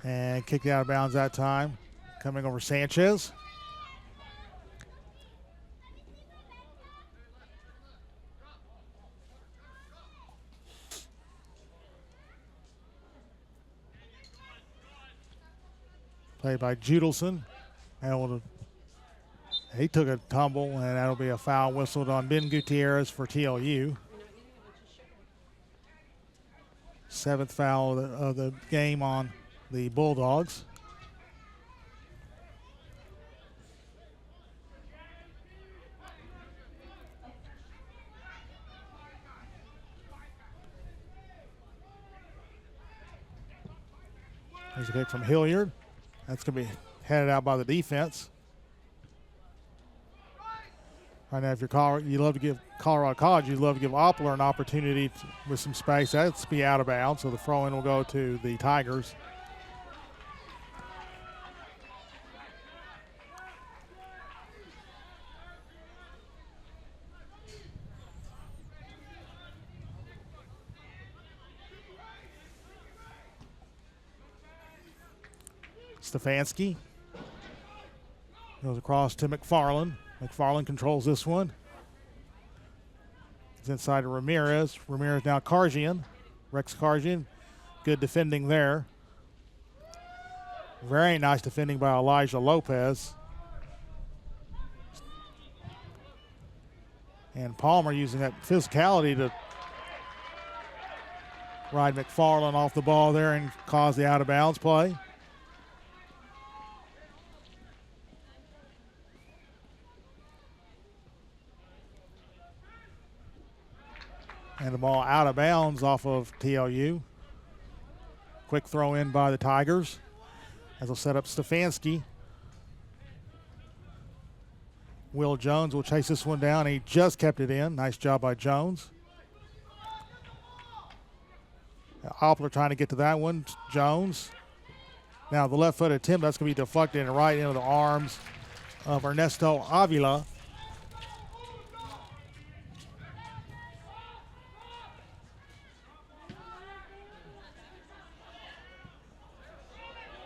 And kicked out of bounds that time. Coming over Sanchez. Played by Judelson. He took a tumble, and that'll be a foul whistled on Ben Gutierrez for TLU. 7th foul of the game on the Bulldogs. There's a kick from Hilliard. That's going to be headed out by the defense. Right now, if you love to give Colorado College, you'd love to give Oppler an opportunity with some space. That's be out of bounds, so the throw-in will go to the Tigers. Stefanski goes across to McFarland. McFarland controls this one. It's inside to Ramirez. Ramirez now Karjian. Rex Karjian. Good defending there. Very nice defending by Elijah Lopez. And Palmer using that physicality to ride McFarland off the ball there and cause the out-of-bounds play. And the ball out of bounds off of TLU. Quick throw in by the Tigers as they'll set up Stefanski. Will Jones will chase this one down. He just kept it in. Nice job by Jones. Oppler trying to get to that one. Jones. Now the left foot attempt, that's going to be deflected and right into the arms of Ernesto Avila.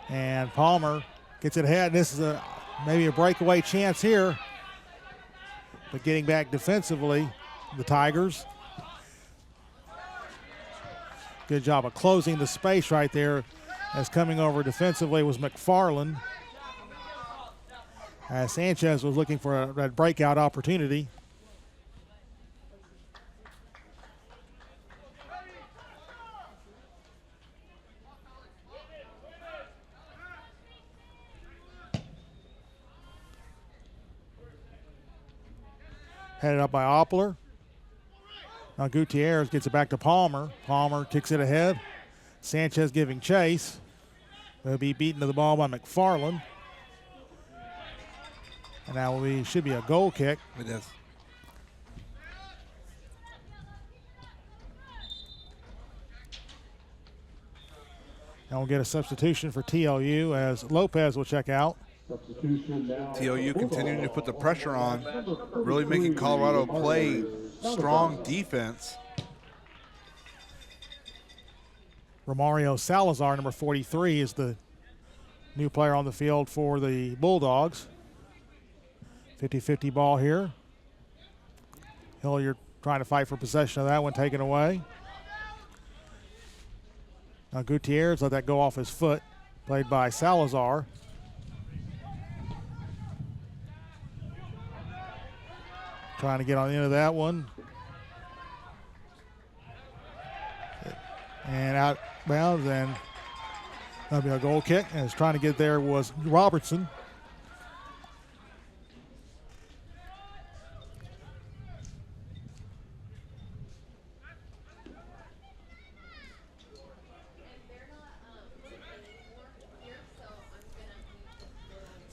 And Palmer gets it ahead. This is maybe a breakaway chance here. But getting back defensively, the Tigers. Good job of closing the space right there. As coming over defensively was McFarland. As Sanchez was looking for that breakout opportunity. Headed up by Oppler. Now Gutierrez gets it back to Palmer. Palmer kicks it ahead. Sanchez giving chase. They'll be beaten to the ball by McFarland. And now should be a goal kick. It is. And we'll get a substitution for TLU as Lopez will check out. TLU continuing to put the pressure on, really making Colorado play strong defense. Romario Salazar, number 43, is the new player on the field for the Bulldogs. 50-50 ball here. Hilliard trying to fight for possession of that one, taken away. Now Gutierrez let that go off his foot, played by Salazar. Trying to get on the end of that one. And out bounds, and that'll be a goal kick. And trying to get there was Robertson.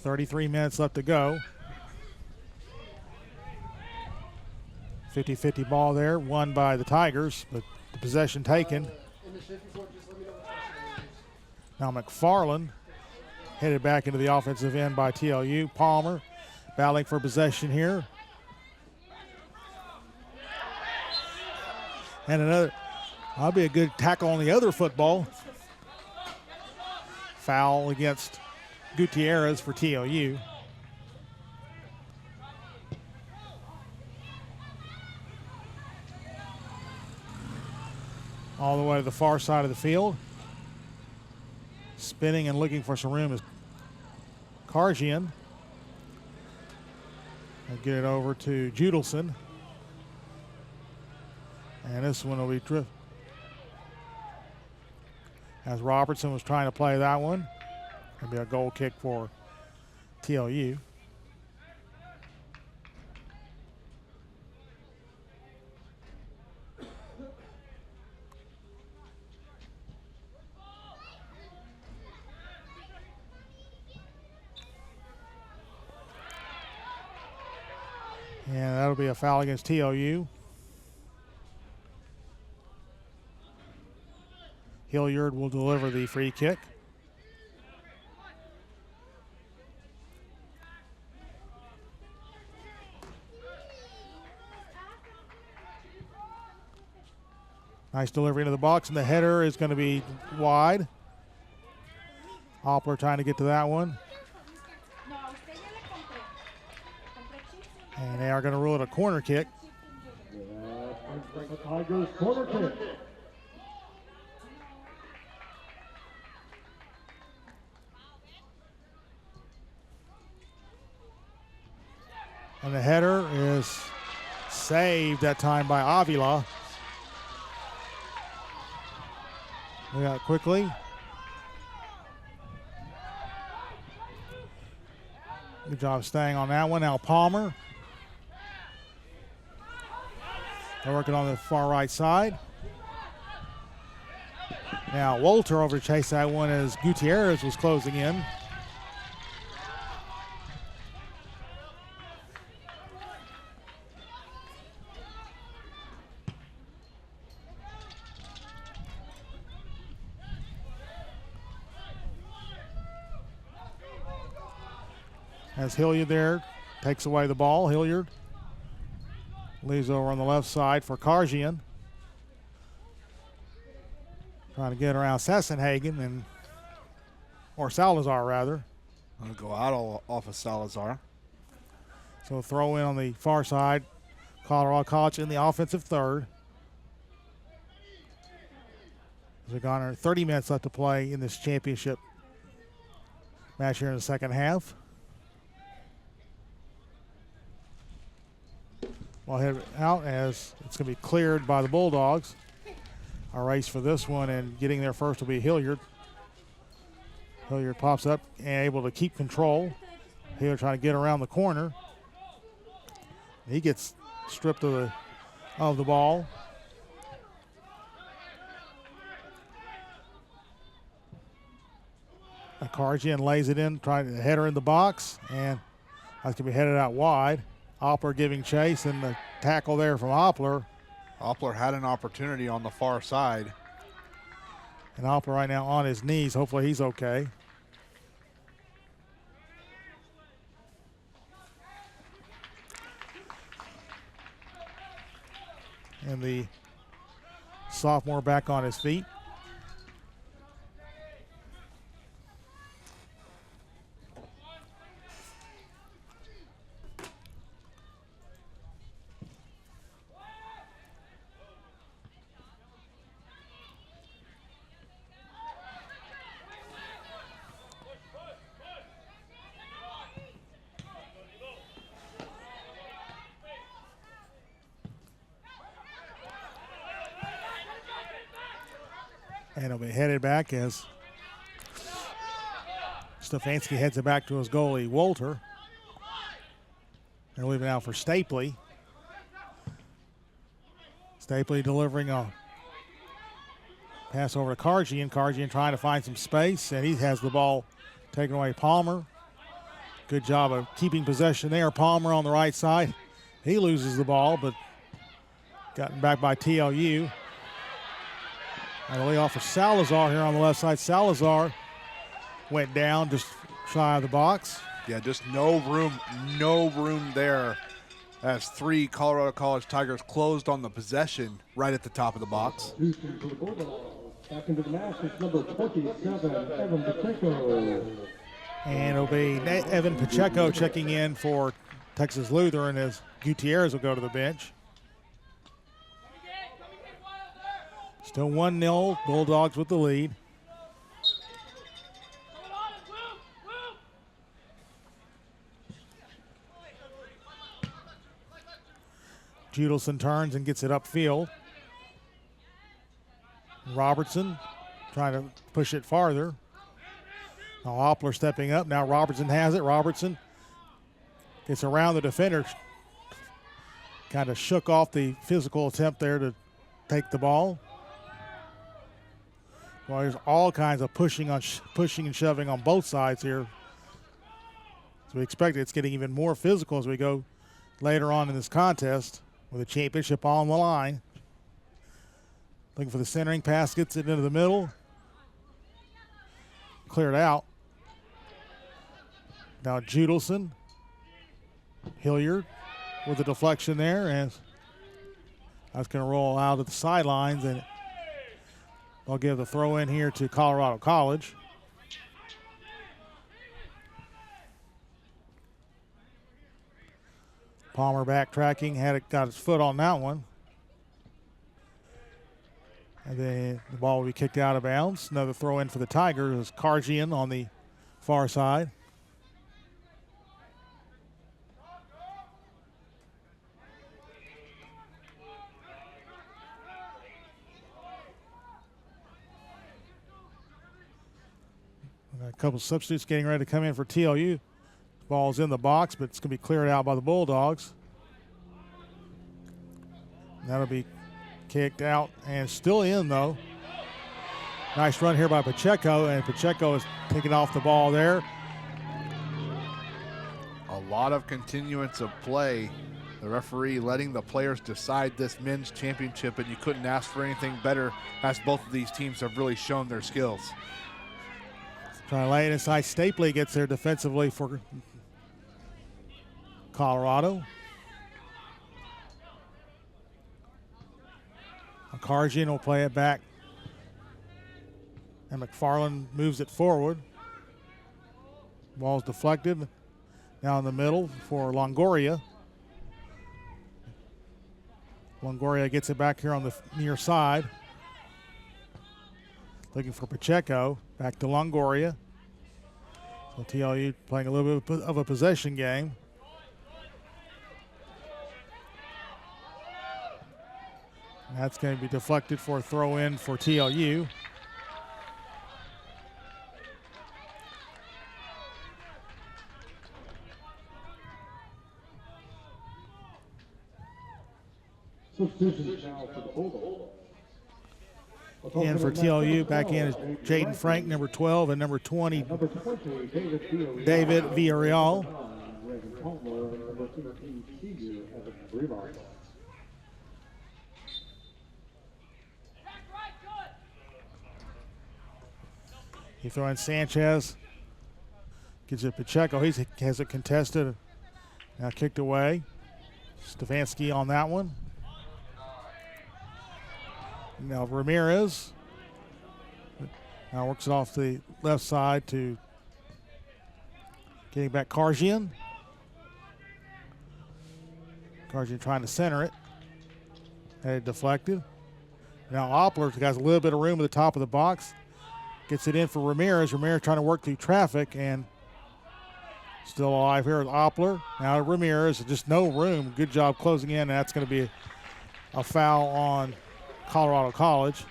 .33 minutes left to go. 50-50 ball there, won by the Tigers, but the possession taken. Now McFarland headed back into the offensive end by TLU. Palmer battling for possession here. And that'll be a good tackle on the other football. Foul against Gutierrez for TLU. All the way to the far side of the field. Spinning and looking for some room is Karjian. I'll get it over to Judelson. And this one will be drift. As Robertson was trying to play that one. It'll be a goal kick for TLU. And that'll be a foul against TLU. Hilliard will deliver the free kick. Nice delivery into the box, and the header is going to be wide. Oppler trying to get to that one. And they are going to rule it a corner kick. Tigers corner kick. And the header is Saved that time by Avila. We got it quickly. Good job staying on that one. Now Palmer. They're working on the far right side. Now Walter over to chase that one as Gutierrez was closing in. As Hilliard there takes away the ball. Hilliard leaves over on the left side for Karjian. Trying to get around Sassenhagen or Salazar rather. I'll go out off of Salazar. So throw in on the far side. Colorado College in the offensive third. We've gone 30 minutes left to play in this championship match here in the second half. We'll head out as it's going to be cleared by the Bulldogs. Our race for this one and getting there first will be Hilliard. Hilliard pops up and able to keep control. Hilliard trying to get around the corner. He gets stripped of the ball. Karjian lays it in, trying to head her in the box, and that's going to be headed out wide. Oppler giving chase, and the tackle there from Oppler. Oppler had an opportunity on the far side. And Oppler right now on his knees. Hopefully he's okay. And the sophomore back on his feet. And he'll be headed back as Stefanski heads it back to his goalie, Walter. They're leaving out for Stapley. Stapley delivering a pass over to Karjian. Karjian trying to find some space, and he has the ball taken away. Palmer. Good job of keeping possession there. Palmer on the right side. He loses the ball, but gotten back by TLU. And the layoff for Salazar here on the left side. Salazar went down just shy of the box. Yeah, just no room there as three Colorado College Tigers closed on the possession right at the top of the box. Back into the match is number 27, Evan Pacheco. And it'll be Evan Pacheco checking in for Texas Lutheran as Gutierrez will go to the bench. Still 1-0, Bulldogs with the lead. Judelson turns and gets it upfield. Robertson trying to push it farther. Now Oppler stepping up. Now Robertson has it. Robertson gets around the defender. Kind of shook off the physical attempt there to take the ball. Well, there's all kinds of pushing and shoving on both sides here. So we expect it's getting even more physical as we go later on in this contest with the championship on the line. Looking for the centering pass, gets it into the middle. Cleared out. Now Judelson. Hilliard with the deflection there, and that's going to roll out to the sidelines, and they'll give the throw in here to Colorado College. Palmer backtracking, got his foot on that one. And then the ball will be kicked out of bounds. Another throw in for the Tigers is Karjian on the far side. couple substitutes getting ready to come in for TLU. Ball's in the box, but it's going to be cleared out by the Bulldogs. That'll be kicked out and still in, though. Nice run here by Pacheco, and Pacheco is picking off the ball there. A lot of continuance of play. The referee letting the players decide this men's championship, and you couldn't ask for anything better as both of these teams have really shown their skills. Trying to lay it inside. Stapley gets there defensively for Colorado. Karjian will play it back. And McFarland moves it forward. Ball's deflected. Now in the middle for Longoria. Longoria gets it back here on the near side. Looking for Pacheco. Back to Longoria. So TLU playing a little bit of a possession game. And that's going to be deflected for a throw in for TLU. Substitutions now for the Bulldogs. In for TLU, back in is Jaden Frank, number 12, and number 20, Number 20, David Villarreal. Reagan Palmer, and number 13, senior Evan Rivas. You throw in Sanchez. Gives it Pacheco. He has it contested. Now kicked away. Stefanski on that one. Now Ramirez. Now works it off the left side to getting back Karjian. Karjian trying to center it. Had it deflected. Now Oppler's got a little bit of room at the top of the box. Gets it in for Ramirez. Ramirez trying to work through traffic and still alive here with Oppler. Now Ramirez, just no room. Good job closing in, and that's going to be a foul on Colorado College.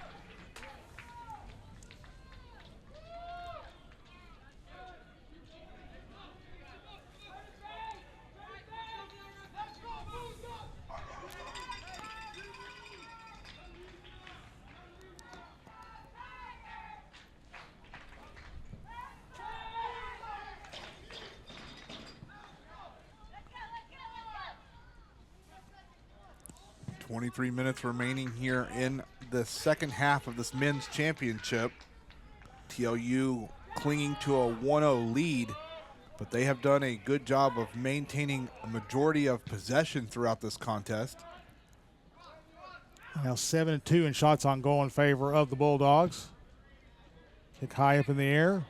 .23 minutes remaining here in the second half of this men's championship. TLU clinging to a 1-0 lead, but they have done a good job of maintaining a majority of possession throughout this contest. Now 7-2 in shots on goal in favor of the Bulldogs. Kick high up in the air.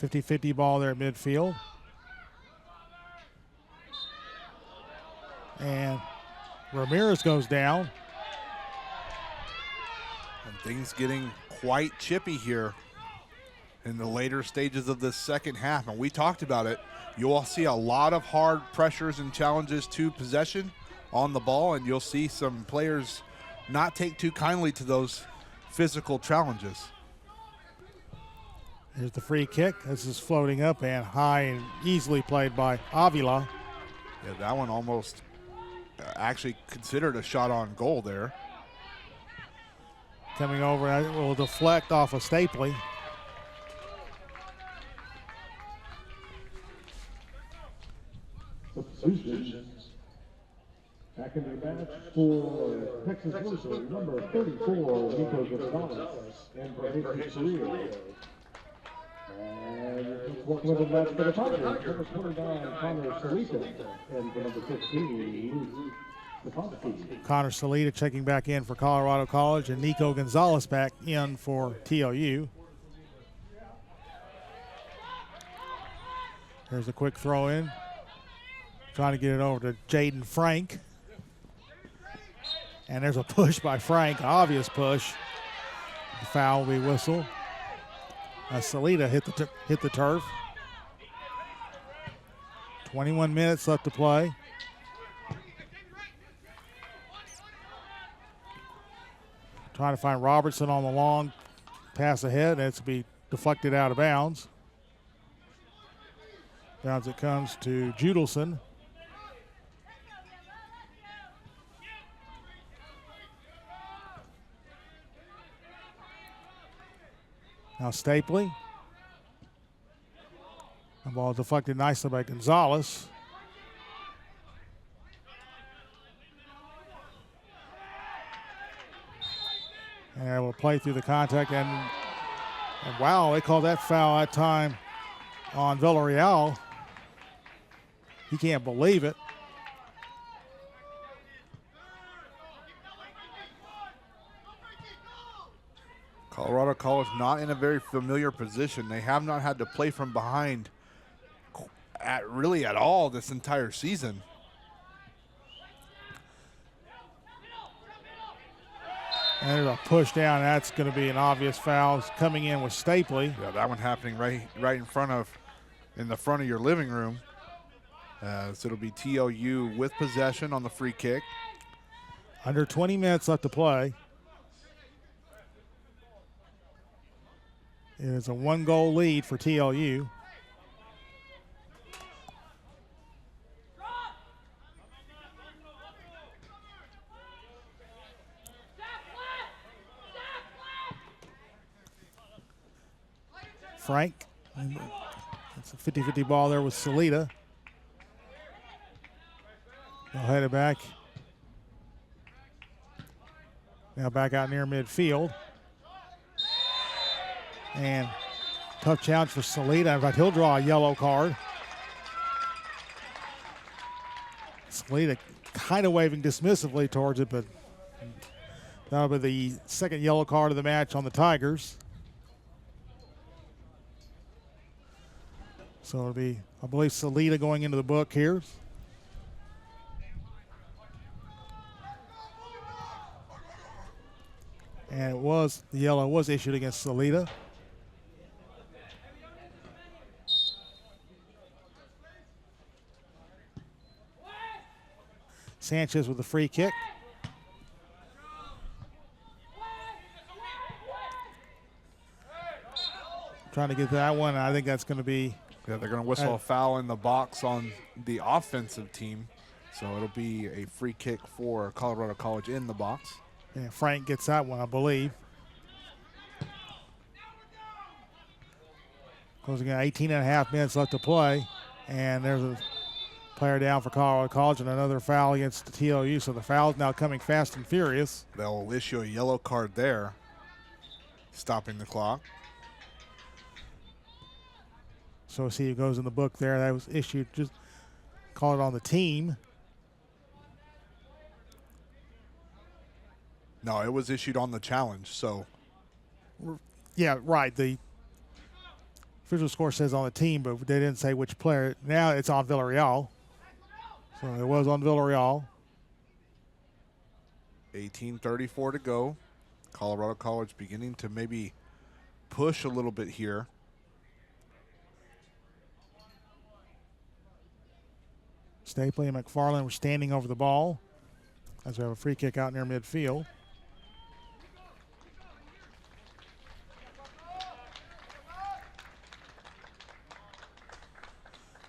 50-50 ball there at midfield. And Ramirez goes down. And things getting quite chippy here in the later stages of this second half. And we talked about it. You will see a lot of hard pressures and challenges to possession on the ball, and you'll see some players not take too kindly to those physical challenges. Here's the free kick. This is floating up and high and easily played by Avila. Yeah, that one almost actually considered a shot on goal there. Coming over, it will deflect off of Stapley. Substitutions. Back in the match for Texas Wizards, number 34, Nico Gonzalez, and for his career. And working with the match for the Tigers, number 29, Connor Salita, and for number 15, Stefanski. Connor Salita checking back in for Colorado College, and Nico Gonzalez back in for TLU. Here's a quick throw in. Trying to get it over to Jaden Frank. And there's a push by Frank, obvious push. The foul will be whistled. Salita hit the turf. 21 minutes left to play. Trying to find Robertson on the long pass ahead, and it's to be deflected out of bounds. Bounds it comes to Judelson. Now Stapley. The ball deflected nicely by Gonzalez. And able to play through the contact. And wow, they called that foul that time on Villarreal. You can't believe it. Colorado College not in a very familiar position. They have not had to play from behind really at all this entire season. And there's a push down. That's going to be an obvious foul. It's coming in with Stapley. Yeah, that one happening right in the front of your living room. So it'll be TLU with possession on the free kick. Under 20 minutes left to play. It is a 1-goal lead for TLU. Frank. It's a 50-50 ball there with Salida. They'll head it back. Now back out near midfield. And tough challenge for Salida. In fact, he'll draw a yellow card. Salida kind of waving dismissively towards it, but that'll be the second yellow card of the match on the Tigers. So it'll be, I believe, Salida going into the book here. And the yellow was issued against Salida. Sanchez with the free kick. Trying to get that one. I think that's going to be. Yeah, they're going to whistle a foul in the box on the offensive team. So it'll be a free kick for Colorado College in the box. Yeah, Frank gets that one, I believe. Closing at 18.5 minutes left to play. And there's a player down for Colorado College and another foul against the TLU. So the foul's now coming fast and furious. They'll issue a yellow card there, stopping the clock. So see who goes in the book there. That was issued, just call it on the team. No, it was issued on the challenge, so. Yeah, right. The official score says on the team, but they didn't say which player. Now it's on Villarreal. So it was on Villarreal. 18:34 to go. Colorado College beginning to maybe push a little bit here. Stapley and McFarland were standing over the ball as we have a free kick out near midfield.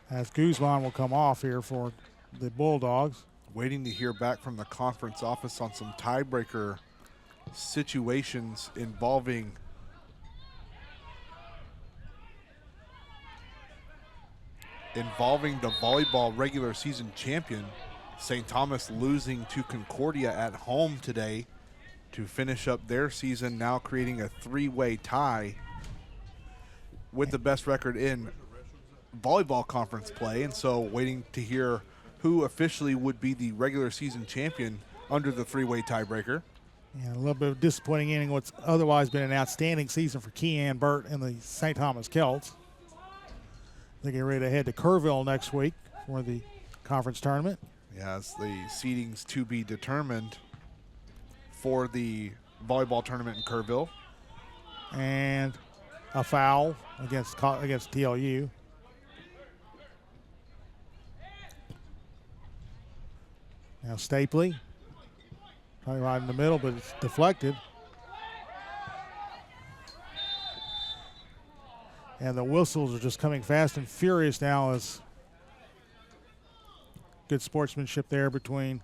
As Guzman will come off here for the Bulldogs. Waiting to hear back from the conference office on some tiebreaker situations involving the volleyball regular season champion, St. Thomas, losing to Concordia at home today to finish up their season, now creating a three-way tie with the best record in volleyball conference play. And so waiting to hear who officially would be the regular season champion under the three-way tiebreaker. Yeah, a little bit of disappointing ending what's otherwise been an outstanding season for Keann Burt and the St. Thomas Celts. They get ready to head to Kerrville next week for the conference tournament. Yes, the seedings to be determined for the volleyball tournament in Kerrville. And a foul against TLU. Now Stapley, probably right in the middle, but it's deflected. And the whistles are just coming fast and furious now as good sportsmanship there between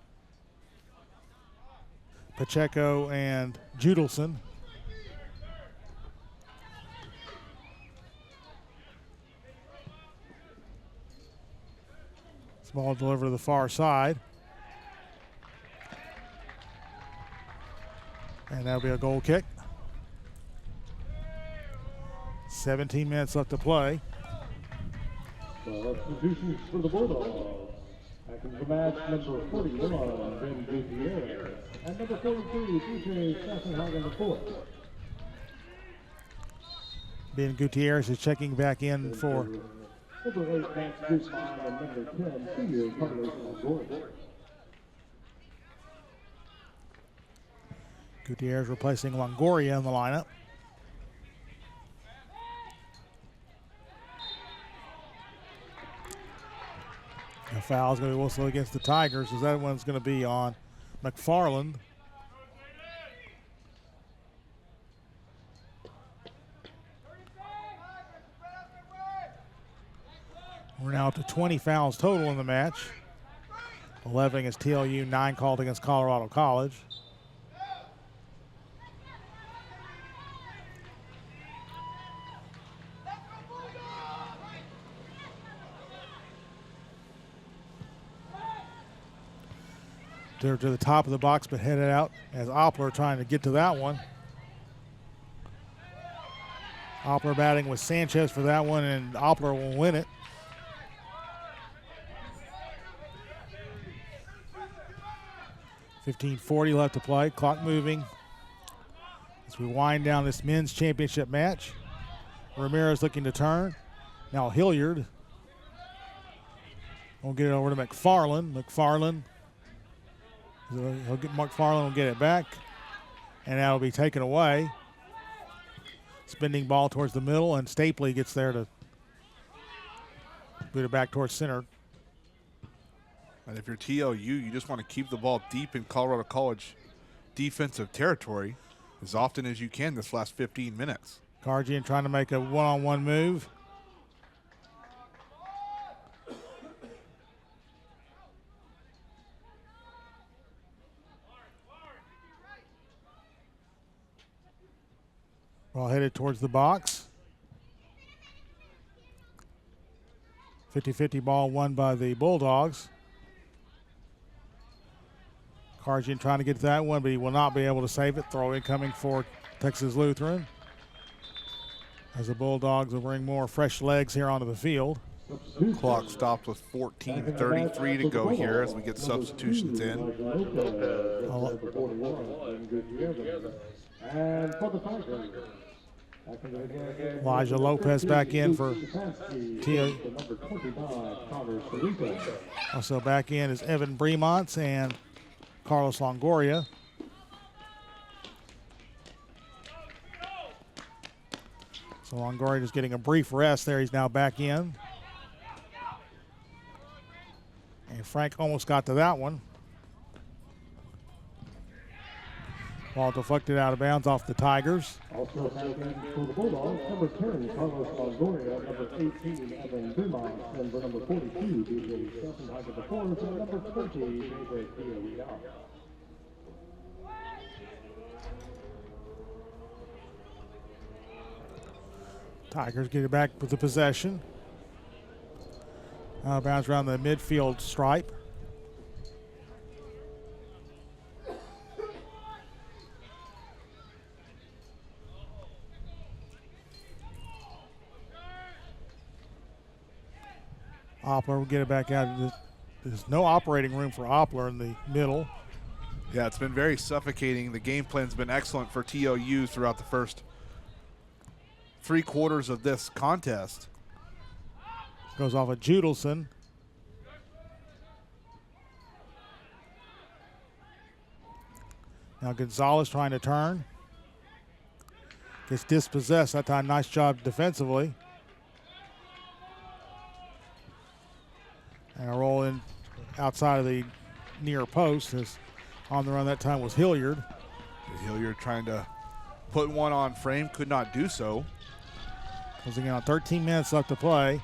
Pacheco and Judelson. This ball delivered to the far side. And that'll be a goal kick. 17 minutes left to play. Substitutions for the Bulldogs. Back in the match, number 41, Ben Gutierrez, and number 42, DJ Sassenhagen IV. Ben Gutierrez is checking back in for Number 8, Max Guzman, and number 10, senior Carlos Longoria. Gutierrez replacing Longoria in the lineup. The foul is going to be whistled against the Tigers, as that one's going to be on McFarland. We're now up to 20 fouls total in the match. 11 against TLU, 9 called against Colorado College. They're to the top of the box, but headed out as Oppler trying to get to that one. Oppler batting with Sanchez for that one, and Oppler will win it. .15:40 left to play. Clock moving as we wind down this men's championship match. Ramirez looking to turn. Now Hilliard. We'll get it over to McFarland. McFarland will get it back, and that'll be taken away. Spinning ball towards the middle, and Stapley gets there to boot it back towards center. And if you're TLU, you just want to keep the ball deep in Colorado College defensive territory as often as you can this last 15 minutes. Karjian trying to make a one-on-one move. Ball headed towards the box. 50-50 ball won by the Bulldogs. Karjian trying to get to that one, but he will not be able to save it. Throw in coming for Texas Lutheran, as the Bulldogs will bring more fresh legs here onto the field. Clock stopped with 14:33 to go here as we get substitutions in. And for the Tigers, Elijah Lopez back in for TLU. Also back in is Evan Bremont and Carlos Longoria. So Longoria just getting a brief rest there. He's now back in. And Frank almost got to that one. Ball deflected out of bounds off the Tigers. Also back in for the Bulldogs, number 10, Carlos Longoria, number 18, Evan Dumont, and number 42, DJ Sassenhagen IV, and number 20, DJ TLU. Tigers get it back with the possession. Bounce around the midfield stripe. Oppler will get it back out. There's no operating room for Oppler in the middle. Yeah, it's been very suffocating. The game plan's been excellent for TLU throughout the first 3 quarters of this contest. Goes off of Judelson. Now Gonzalez trying to turn. Gets dispossessed that time. Nice job defensively. And a roll in outside of the near post. As on the run that time was Hilliard. Hilliard trying to put one on frame, could not do so. Closing in on 13 minutes left to play.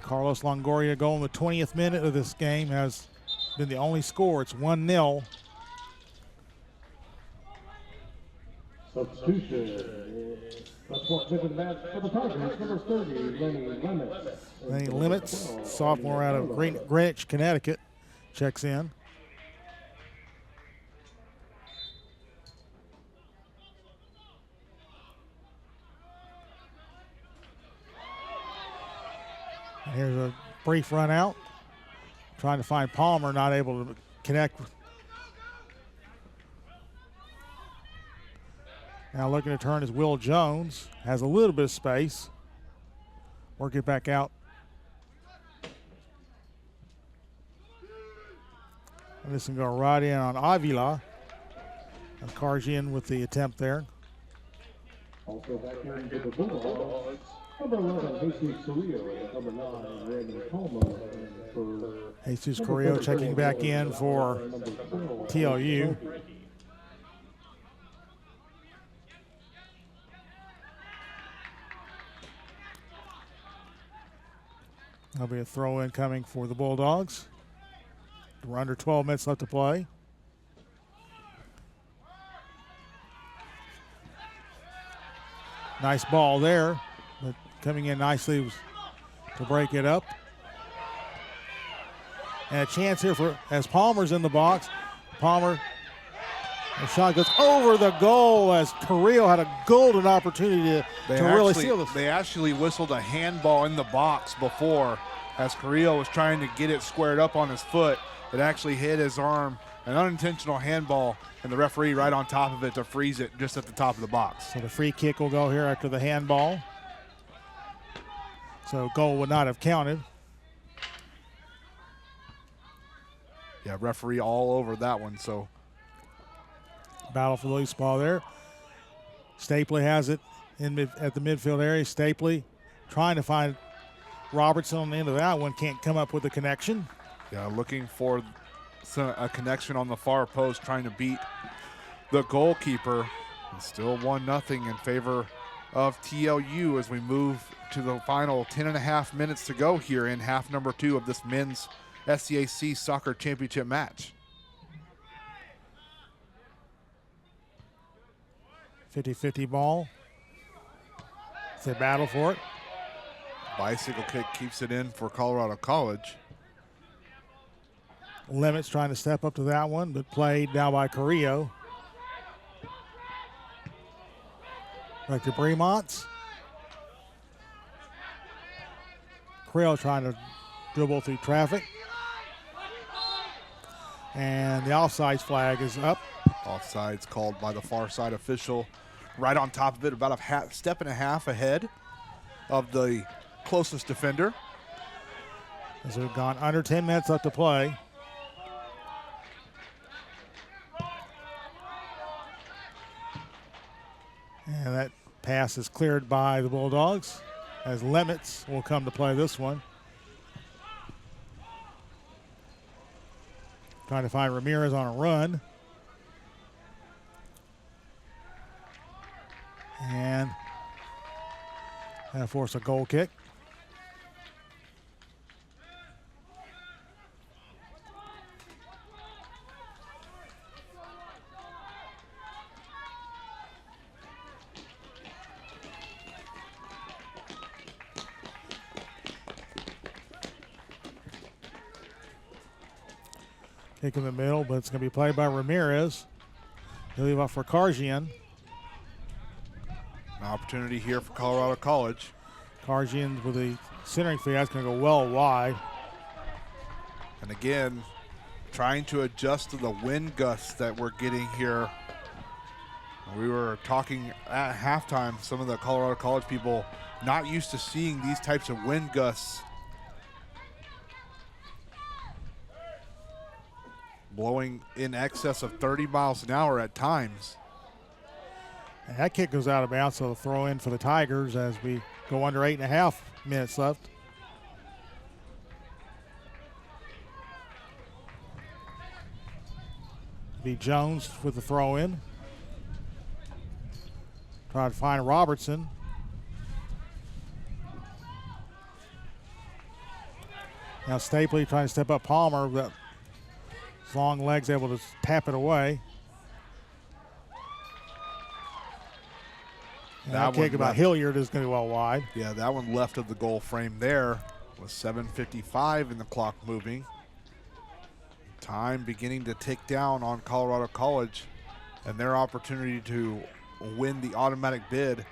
Carlos Longoria goal in the 20th minute of this game has been the only score. It's 1-0. Substitution. Let's walk into the match for the Tigers, number 30, Lenny Lemons. Lenny Lemons, sophomore out of Greenwich, Connecticut, checks in. And here's a brief run out. Trying to find Palmer, not able to connect. Now looking to turn is Will Jones. Has a little bit of space. Work it back out. And this can go right in on Avila. And Karjian with the attempt there. Also back into the Bulldogs, number 11, Jesus Carrillo, and number 9, Raymond Como. Jesus Carrillo checking back in for TLU. There'll be a throw in coming for the Bulldogs. We're under 12 minutes left to play. Nice ball there, but coming in nicely was to break it up. And a chance here for, as Palmer's in the box. Palmer, the shot goes over the goal as Carrillo had a golden opportunity to really seal this. They actually whistled a handball in the box before as Carrillo was trying to get it squared up on his foot. It actually hit his arm, an unintentional handball, and the referee right on top of it to freeze it just at the top of the box. So the free kick will go here after the handball. So goal would not have counted. Yeah, referee all over that one, so. Battle for the loose ball there. Stapley has it at the midfield area. Stapley trying to find Robertson on the end of that one. Can't come up with the connection. Yeah, looking for a connection on the far post, trying to beat the goalkeeper. And still 1-0 in favor of TLU as we move to the final 10.5 minutes to go here in half number 2 of this men's SCAC Soccer Championship match. 50-50 ball. It's a battle for it. Bicycle kick keeps it in for Colorado College. Lemons trying to step up to that one, but played now by Carrillo. Back to Bremonts. Carrillo trying to dribble through traffic. And the offsides flag is up. Offsides called by the far side official. Right on top of it, about a step and a half ahead of the closest defender. As we've gone under 10 minutes left to play. And that pass is cleared by the Bulldogs as Lemons will come to play this one. Trying to find Ramirez on a run. And that'll force a goal kick. Kick in the middle, but it's going to be played by Ramirez. He'll leave off for Karjian. An opportunity here for Colorado College. Karjian with the centering feed. That's going to go well wide. And again, trying to adjust to the wind gusts that we're getting here. We were talking at halftime, some of the Colorado College people not used to seeing these types of wind gusts. Blowing in excess of 30 miles an hour at times. And that kick goes out of bounds, so they'll throw in for the Tigers as we go under 8.5 minutes left. Be Jones with the throw in. Try to find Robertson. Now Stapley trying to step up Palmer, but his long legs able to tap it away. And that kick about Hilliard is going to be well wide. Yeah, that one left of the goal frame there with 7:55 in the clock moving. Time beginning to tick down on Colorado College and their opportunity to win the automatic bid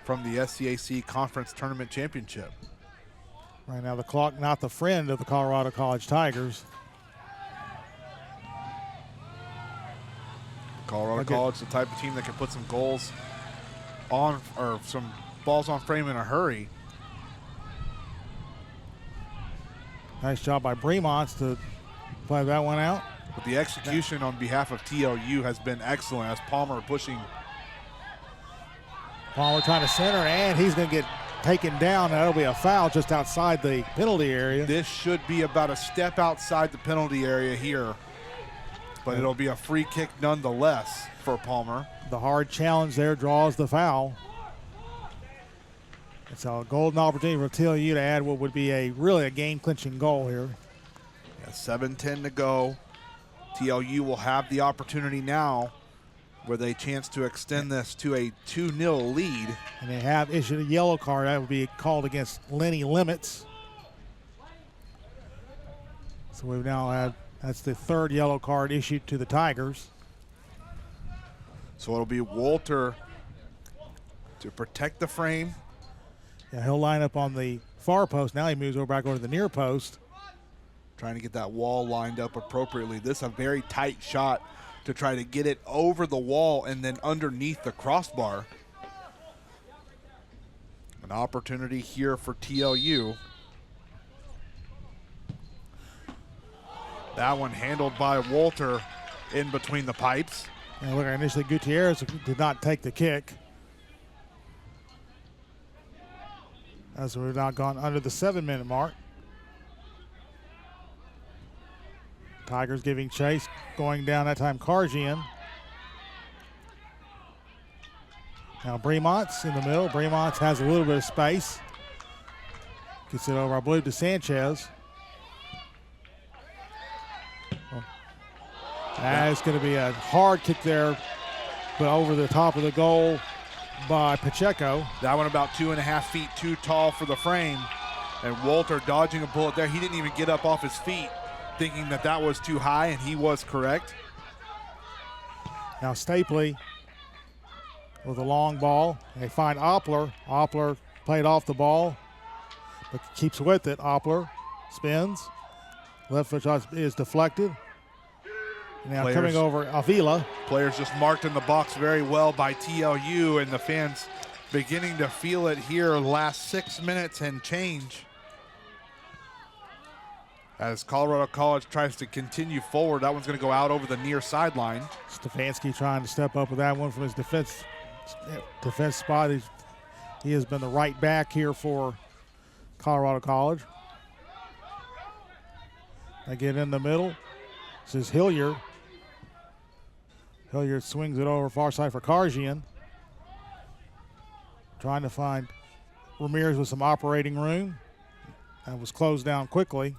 from the SCAC Conference Tournament Championship. Right now the clock not the friend of the Colorado College Tigers. Colorado College, the type of team that can put some goals on, or some balls on frame in a hurry. Nice job by Bremont to play that one out. But the execution on behalf of TLU has been excellent as Palmer pushing. Palmer trying to center, and he's going to get taken down. That'll be a foul just outside the penalty area. This should be about a step outside the penalty area here, but it'll be a free kick nonetheless for Palmer. The hard challenge there draws the foul. It's a golden opportunity for TLU to add what would be really a game-clinching goal here. Yeah, 7:10 to go. TLU will have the opportunity now where they chance to extend this to a 2-0 lead. And they have issued a yellow card. That would be called against Lenny Limits. So we've now had, that's the third yellow card issued to the Tigers. So it'll be Walter to protect the frame. Yeah, he'll line up on the far post. Now he moves back over to the near post. Trying to get that wall lined up appropriately. This is a very tight shot to try to get it over the wall and then underneath the crossbar. An opportunity here for TLU. That one handled by Walter in between the pipes. And look, initially Gutierrez did not take the kick. As we've now gone under the 7-minute mark. Tigers giving chase, going down that time Karjian. Now Bremont's in the middle. Bremont has a little bit of space. Gets it over, I believe, to Sanchez. That's going to be a hard kick there, but over the top of the goal by Pacheco. That one about 2.5 feet too tall for the frame. And Walter dodging a bullet there. He didn't even get up off his feet, thinking that that was too high, and he was correct. Now Stapley with a long ball. They find Oppler. Oppler played off the ball, but keeps with it. Oppler spins. Left foot shot is deflected. Now coming over Avila. Players just marked in the box very well by TLU, and the fans beginning to feel it here last 6 minutes and change. As Colorado College tries to continue forward, that one's going to go out over the near sideline. Stefanski trying to step up with that one from his defense spot. He has been the right back here for Colorado College. They get in the middle. This is Hilliard. Hilliard swings it over far side for Karjian. Trying to find Ramirez with some operating room. That was closed down quickly.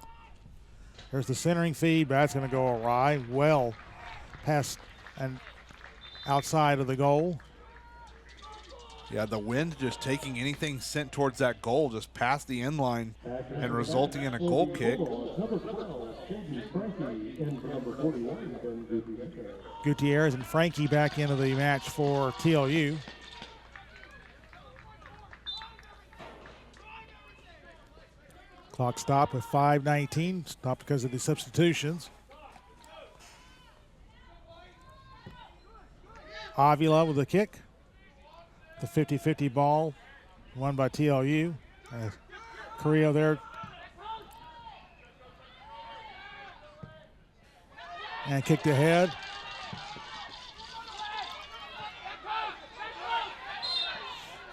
There's the centering feed, but that's going to go awry. Well past and outside of the goal. Yeah, the wind just taking anything sent towards that goal just past the end line and resulting in a goal kick. Gutierrez and Frankie back into the match for TLU. Clock stopped with 5:19, stopped because of the substitutions. Avila with a kick. The 50-50 ball won by TLU. Carrillo there. And kicked ahead.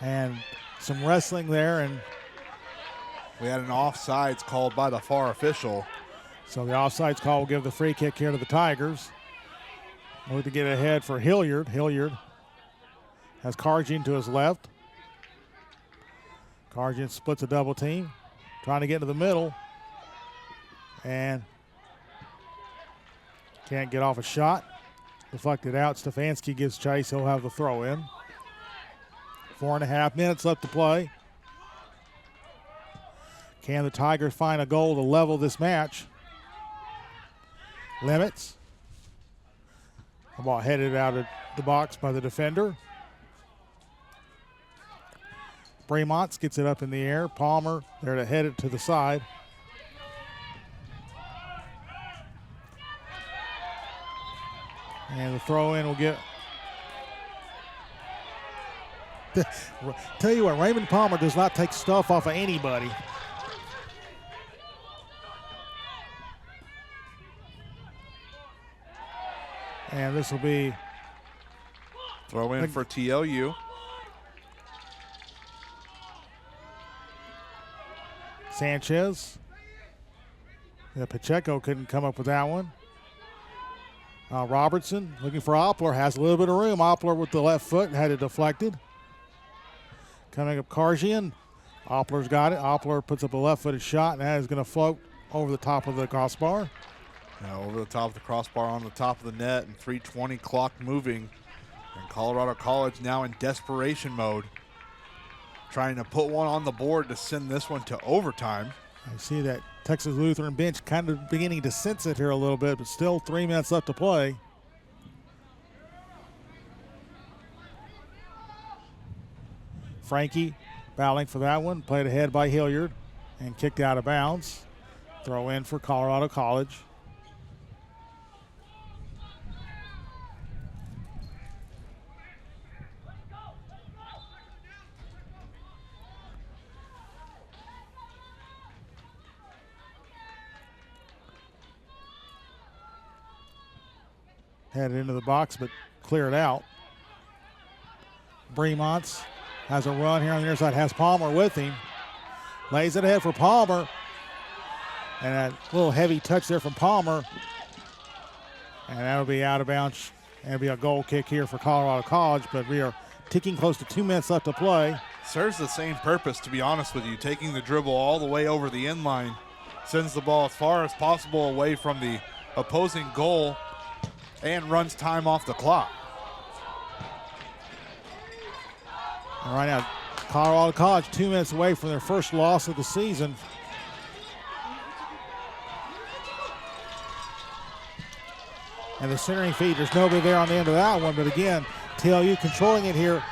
And some wrestling there, and we had an offsides called by the FAR official. So the offsides call will give the free kick here to the Tigers. Look to get ahead for Hilliard. Hilliard has Karjian to his left. Karjian splits a double team, trying to get to the middle, and can't get off a shot. Deflected out. Stefanski gives chase. He'll have the throw in. 4.5 minutes left to play. Can the Tigers find a goal to level this match? Limits. The ball headed out of the box by the defender. Bremonts gets it up in the air. Palmer there to head it to the side. And the throw in will get. Tell you what, Raymond Palmer does not take stuff off of anybody. And this will be throw in for TLU. Sanchez. Yeah, Pacheco couldn't come up with that one. Robertson looking for Oppler, has a little bit of room. Oppler with the left foot, had it deflected. Coming up Karjian. Oppler's got it. Oppler puts up a left-footed shot, and that is going to float over the top of the crossbar. Now over the top of the crossbar, on the top of the net, and 3:20 clock moving. And Colorado College now in desperation mode, trying to put one on the board to send this one to overtime. I see that Texas Lutheran bench kind of beginning to sense it here a little bit, but still 3 minutes left to play. Frankie battling for that one, played ahead by Hilliard and kicked out of bounds. Throw in for Colorado College. Headed into the box, but cleared out. Bremonts has a run here on the near side, has Palmer with him. Lays it ahead for Palmer. And that little heavy touch there from Palmer. And that'll be out of bounds. That'll be a goal kick here for Colorado College, but we are ticking close to 2 minutes left to play. Serves the same purpose, to be honest with you. Taking the dribble all the way over the end line, sends the ball as far as possible away from the opposing goal, and runs time off the clock. And right now, Colorado College 2 minutes away from their first loss of the season. And the centering feed, there's nobody there on the end of that one, but again, TLU controlling it here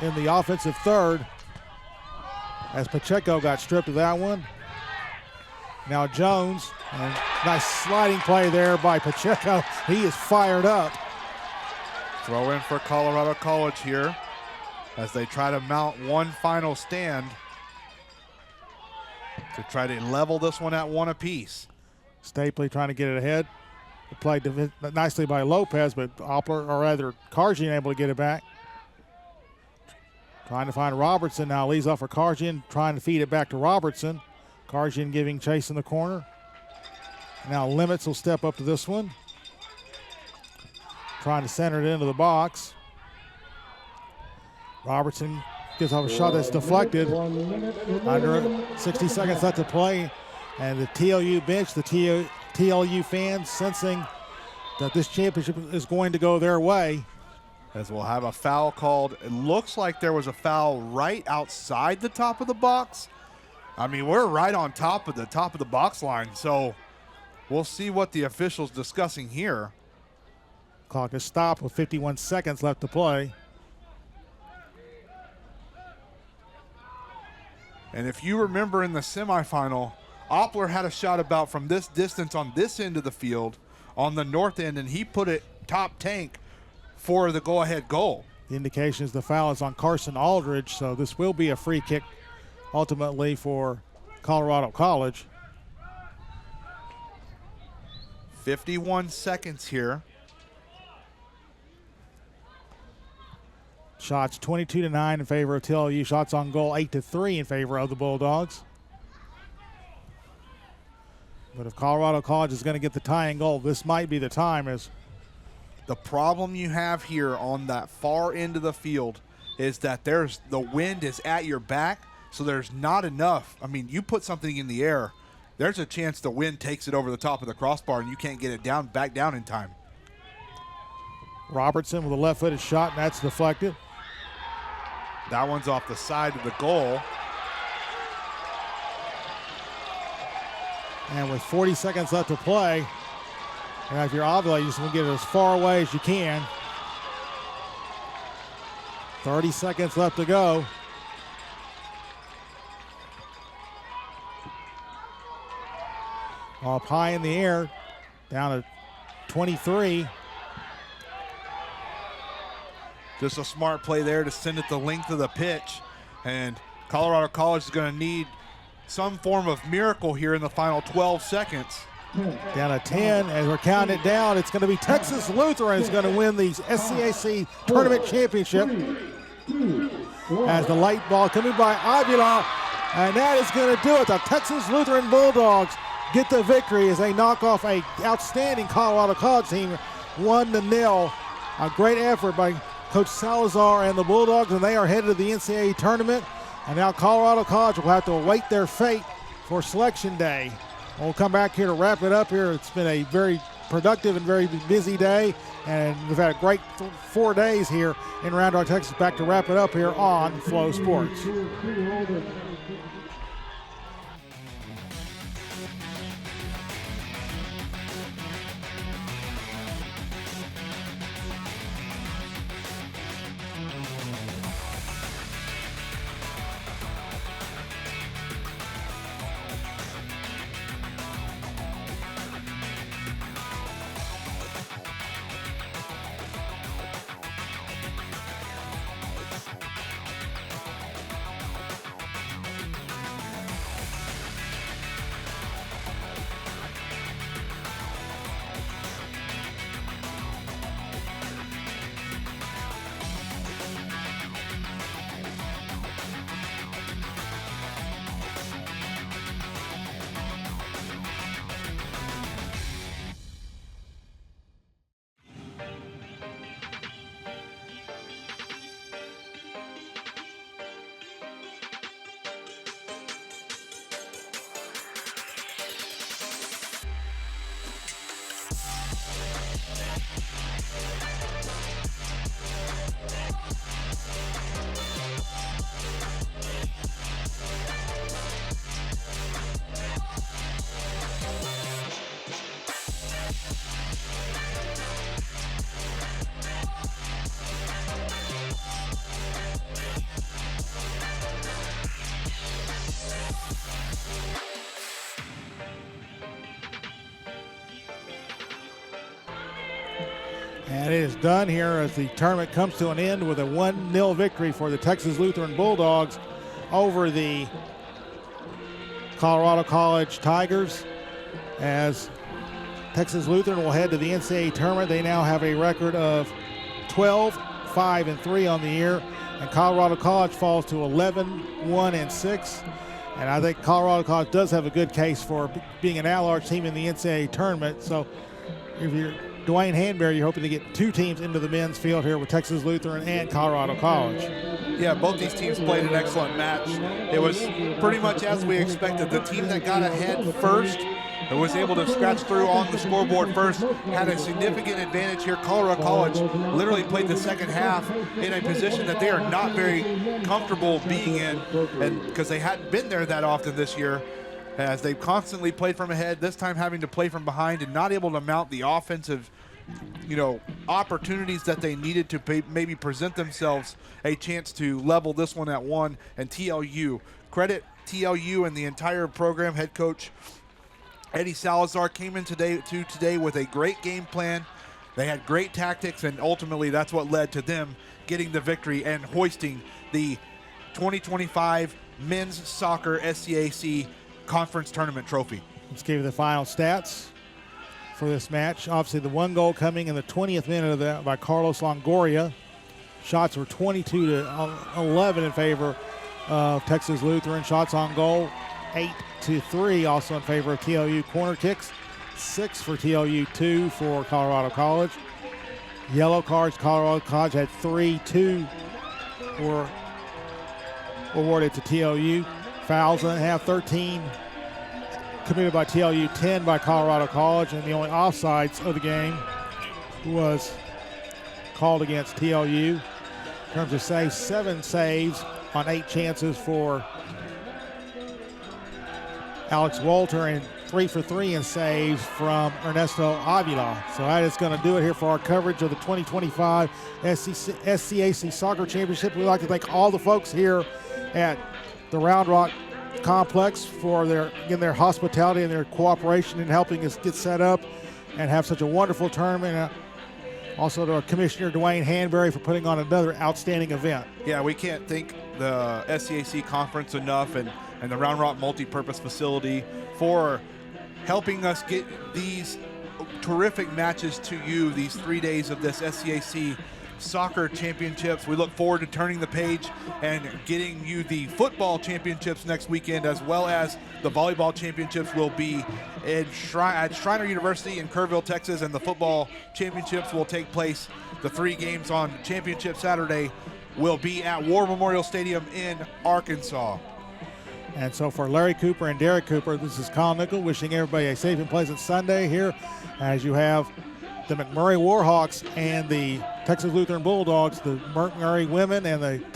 in the offensive third as Pacheco got stripped of that one. Now Jones, and nice sliding play there by Pacheco. He is fired up. Throw in for Colorado College here as they try to mount one final stand to try to level this one at one apiece. Stapley trying to get it ahead. Played nicely by Lopez, but Oppler, or rather Karjian, able to get it back. Trying to find Robertson now. Leads off for Karjian, trying to feed it back to Robertson. Karjian giving chase in the corner. Now Limits will step up to this one. Trying to center it into the box. Robertson gives off a shot that's deflected. Under 60 seconds left to play. And the TLU bench, the TLU fans sensing that this championship is going to go their way. As we'll have a foul called. It looks like there was a foul right outside the top of the box. I mean, we're right on top of the box line, so we'll see what the official's discussing here. Clock is stopped with 51 seconds left to play. And if you remember in the semifinal, Oppler had a shot about from this distance on this end of the field, on the north end, and he put it top tank for the go-ahead goal. The indication is the foul is on Carson Aldridge, so this will be a free kick ultimately for Colorado College. 51 seconds here. Shots 22-9 in favor of TLU. Shots on goal 8-3 in favor of the Bulldogs. But if Colorado College is going to get the tying goal, this might be the time as The problem you have here on that far end of the field is that the wind is at your back, so there's not enough. I mean, you put something in the air, there's a chance the wind takes it over the top of the crossbar and you can't get it back down in time. Robertson with a left-footed shot, and that's deflected. That one's off the side of the goal. And with 40 seconds left to play, and if you're Avila, you just want to get it as far away as you can. 30 seconds left to go. Up high in the air, down to 23. Just a smart play there to send it the length of the pitch. And Colorado College is going to need some form of miracle here in the final 12 seconds. Down to 10, as we're counting it down, it's going to be Texas Lutheran is going to win the SCAC Tournament Championship. As the light ball coming by Avila, and that is going to do it. The Texas Lutheran Bulldogs get the victory as they knock off a outstanding Colorado College team, 1-0. A great effort by Coach Salazar and the Bulldogs, and they are headed to the NCAA Tournament. And now Colorado College will have to await their fate for Selection Day. We'll come back here to wrap it up here. It's been a very productive and very busy day, and we've had a great 4 days here in Round Rock, Texas. Back to wrap it up here on Flow Sports. And it is done here as the tournament comes to an end with a 1-0 victory for the Texas Lutheran Bulldogs over the Colorado College Tigers. As Texas Lutheran will head to the NCAA Tournament, they now have a record of 12-5-3 on the year, and Colorado College falls to 11-1-6. And I think Colorado College does have a good case for being an at-large team in the NCAA Tournament. So if you're Dwayne Hanbury, you're hoping to get two teams into the men's field here with Texas Lutheran and Colorado College. Yeah, both these teams played an excellent match. It was pretty much as we expected. The team that got ahead first and was able to scratch through on the scoreboard first had a significant advantage here. Colorado College literally played the second half in a position that they are not very comfortable being in, and because they hadn't been there that often this year, as they've constantly played from ahead, this time having to play from behind and not able to mount the offensive, opportunities that they needed to maybe present themselves a chance to level this one at one. And TLU, credit TLU and the entire program. Head coach Eddie Salazar came in today with a great game plan. They had great tactics, and ultimately that's what led to them getting the victory and hoisting the 2025 Men's Soccer SCAC Conference Tournament Trophy. Let's give you the final stats for this match. Obviously, the one goal coming in the 20th minute of that by Carlos Longoria. Shots were 22-11 in favor of Texas Lutheran. Shots on goal, 8-3, also in favor of TLU. Corner kicks, 6 for TLU, 2 for Colorado College. Yellow cards, Colorado College had 3, 2 were awarded to TLU. Fouls in the half, 13 committed by TLU, 10 by Colorado College, and the only offsides of the game was called against TLU. In terms of saves, 7 saves on 8 chances for Alex Walter, and 3 for 3 in saves from Ernesto Avila. So that is going to do it here for our coverage of the 2025 SCAC Soccer Championship. We'd like to thank all the folks here at the Round Rock Complex for their hospitality and their cooperation in helping us get set up and have such a wonderful tournament. Also to our Commissioner Dwayne Hanbury for putting on another outstanding event. Yeah, we can't thank the SCAC conference enough and the Round Rock multi-purpose facility for helping us get these terrific matches to you, these 3 days of this SCAC Soccer Championships. We look forward to turning the page and getting you the football championships next weekend, as well as the volleyball championships will be at Schreiner University in Kerrville, Texas, and the football championships will take place. The 3 games on Championship Saturday will be at War Memorial Stadium in Arkansas. And so for Larry Cooper and Derek Cooper, this is Kyle Nickel wishing everybody a safe and pleasant Sunday here as you have the McMurray Warhawks and the Texas Lutheran Bulldogs, the McMurray women and the